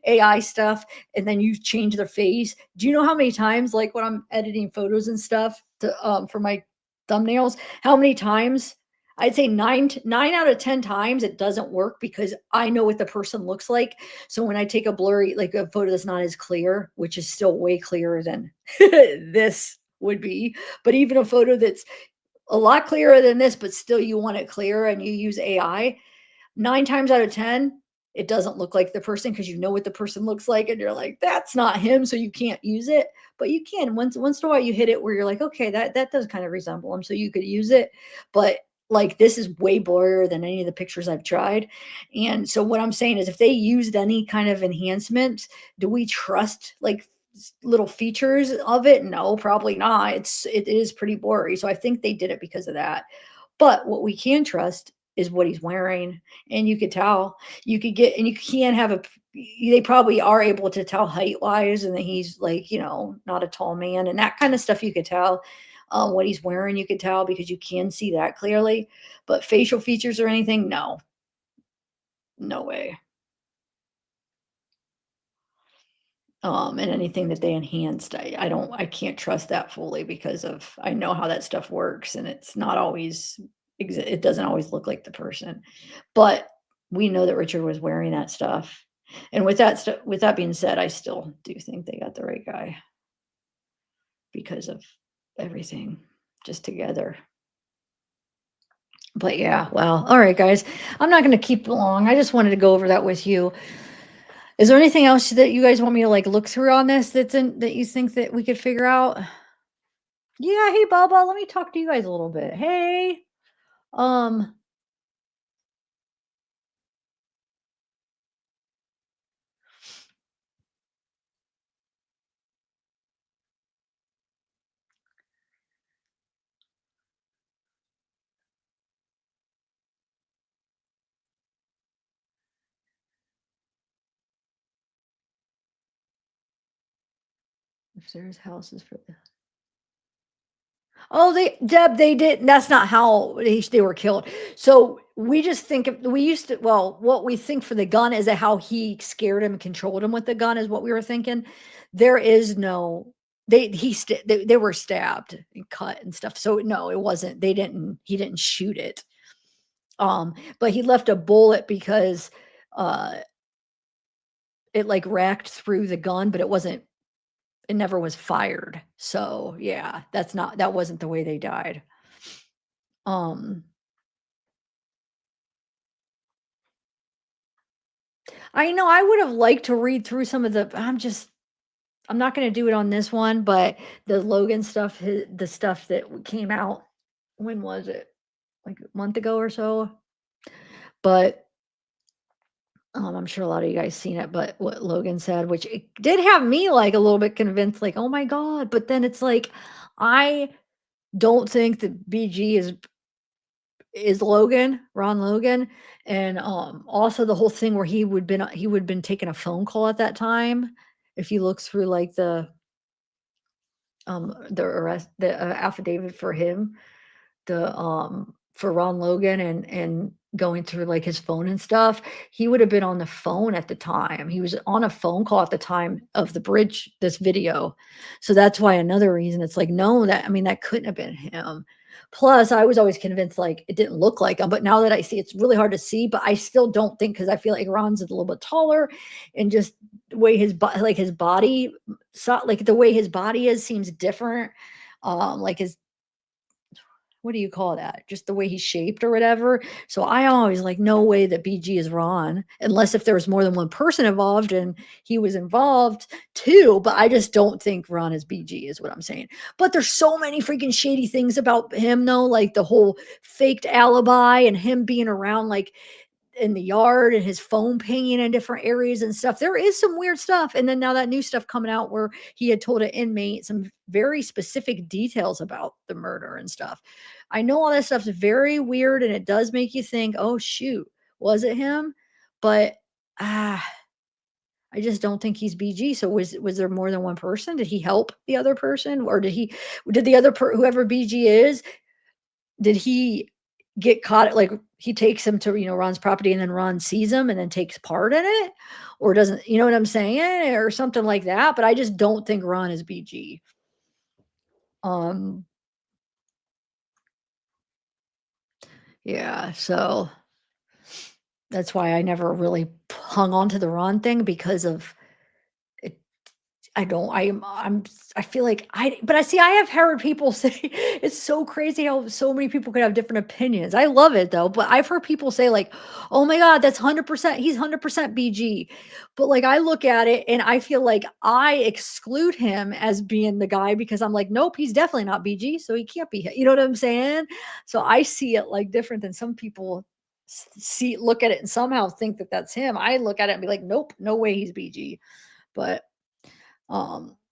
AI stuff, and then you change their face, do you know how many times, like when I'm editing photos and stuff to for my thumbnails, how many times I'd say nine out of 10 times it doesn't work because I know what the person looks like. So when I take a blurry, like a photo that's not as clear, which is still way clearer than this would be, but even a photo that's a lot clearer than this, but still you want it clear and you use AI, 9 times out of 10, it doesn't look like the person because you know what the person looks like and you're like, that's not him, so you can't use it. But you can once in a while you hit it where you're like, okay, that does kind of resemble him, so you could use it. But like this is way blurrier than any of the pictures I've tried. And so what I'm saying is if they used any kind of enhancement, do we trust like little features of it? No, probably not. It is pretty blurry. So I think they did it because of that. But what we can trust is what he's wearing. And you could tell, you could get, and you can have they probably are able to tell height wise and that he's like, you know, not a tall man and that kind of stuff. You could tell what he's wearing, you could tell because you can see that clearly. But facial features or anything, no, no way. And anything that they enhanced, I can't trust that fully because of, I know how that stuff works and it's not always, it doesn't always look like the person. But we know that Richard was wearing that stuff. And with that being said, I still do think they got the right guy because of everything just together. But yeah, well, all right, guys. I'm not going to keep long. I just wanted to go over that with you. Is there anything else that you guys want me to like look through on this that you think that we could figure out? Yeah, hey Bubba, let me talk to you guys a little bit. Hey. Um Upstairs houses for the Oh, they didn't that's not how they were killed. So, we just think of we used to well, what we think for the gun is that how he scared him and controlled him with the gun is what we were thinking. There is no they were stabbed and cut and stuff. So, no, it wasn't he didn't shoot it. But he left a bullet because, uh, it, like, racked through the gun, but it never was fired. So, yeah, that wasn't the way they died. Um, I know I would have liked to read through some of I'm not gonna do it on this one, but the Logan stuff, the stuff that came out when was it? Like a month ago or so? But, I'm sure a lot of you guys seen it, but what Logan said, which it did have me, like, a little bit convinced, like, "Oh my god," but then it's like, I don't think that BG is Logan, Ron Logan, and, also the whole thing where he would been taking a phone call at that time. If you look through, like, the affidavit for him, for Ron Logan and going through, like, his phone and stuff, he would have been on the phone at the time. He was on a phone call at the time of the bridge this video. So that's why another reason it's like, no, that couldn't have been him. Plus, I was always convinced, like, it didn't look like him, but now that I see, it's really hard to see, but I still don't think because I feel like Ron's a little bit taller and just the way his body so like, the way his body is seems different. Like his what do you call that? Just the way he's shaped or whatever. So I always like, no way that BG is Ron, unless if there was more than one person involved and he was involved too. But I just don't think Ron is BG, is what I'm saying. But there's so many freaking shady things about him, though, like the whole faked alibi and him being around like in the yard and his phone pinging in different areas and stuff. There is some weird stuff. And then now that new stuff coming out where he had told an inmate some very specific details about the murder and stuff. I know all that stuff's very weird and it does make you think, oh shoot, was it him? But ah, I just don't think he's BG. So was there more than one person? Did he help the other person? Or did the other whoever BG is, did he get caught like, he takes him to, Ron's property and then Ron sees him and then takes part in it? Or doesn't you know what I'm saying? Or something like that, but I just don't think Ron is BG. Um, yeah, so that's why I never really hung on to the Ron thing because of it. I don't I feel like but I see I have heard people say it's so crazy how so many people could have different opinions. I love it though, but I've heard people say like, "Oh my god, that's 100% he's 100% BG." But like I look at it and I feel like I exclude him as being the guy because I'm like, "Nope, he's definitely not BG, so he can't be." You know what I'm saying? So I see it like different than some people look at it and somehow think that that's him. I look at it and be like, "Nope, no way he's BG." But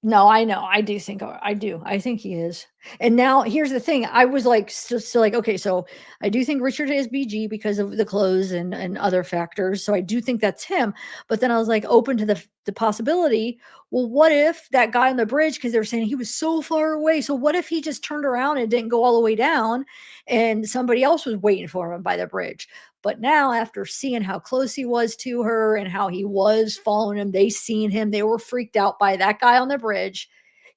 no, I know. I do think I do. I think he is. And now here's the thing. I was like still like, okay, so I do think Richard is BG because of the clothes and other factors. So I do think that's him. But then I was like open to the possibility. Well, what if that guy on the bridge, because they were saying he was so far away. So what if he just turned around and didn't go all the way down and somebody else was waiting for him by the bridge? But now, after seeing how close he was to her and how he was following him, they seen him. They were freaked out by that guy on the bridge.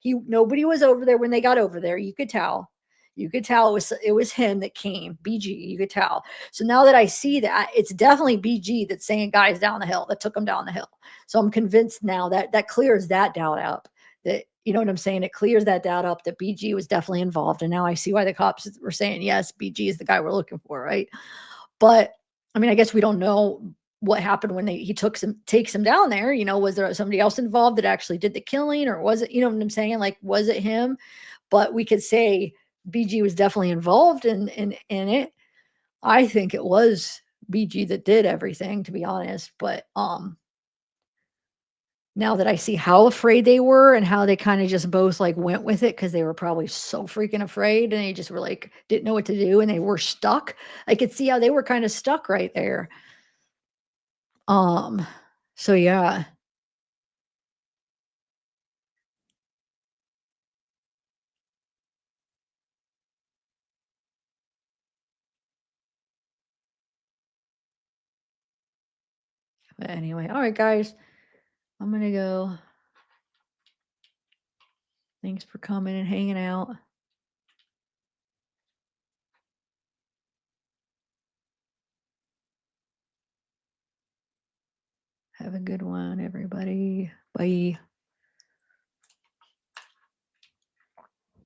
Nobody was over there when they got over there. You could tell. You could tell it was him that came. BG, you could tell. So now that I see that, it's definitely BG that's saying guys down the hill that took him down the hill. So I'm convinced now that that clears that doubt up. That you know what I'm saying? It clears that doubt up that BG was definitely involved. And now I see why the cops were saying yes, BG is the guy we're looking for, right? But, I mean, I guess we don't know what happened when he takes him down there, was there somebody else involved that actually did the killing, or was it you know what I'm saying? Like, was it him? But we could say BG was definitely involved in it. I think it was BG that did everything, to be honest, but, now that I see how afraid they were and how they kinda just both, like, went with it because they were probably so freaking afraid and they just were, like, didn't know what to do and they were stuck. I could see how they were kinda stuck right there. Um, so yeah. But anyway, all right, guys, I'm gonna go. Thanks for coming and hanging out. Have a good one, everybody. Bye.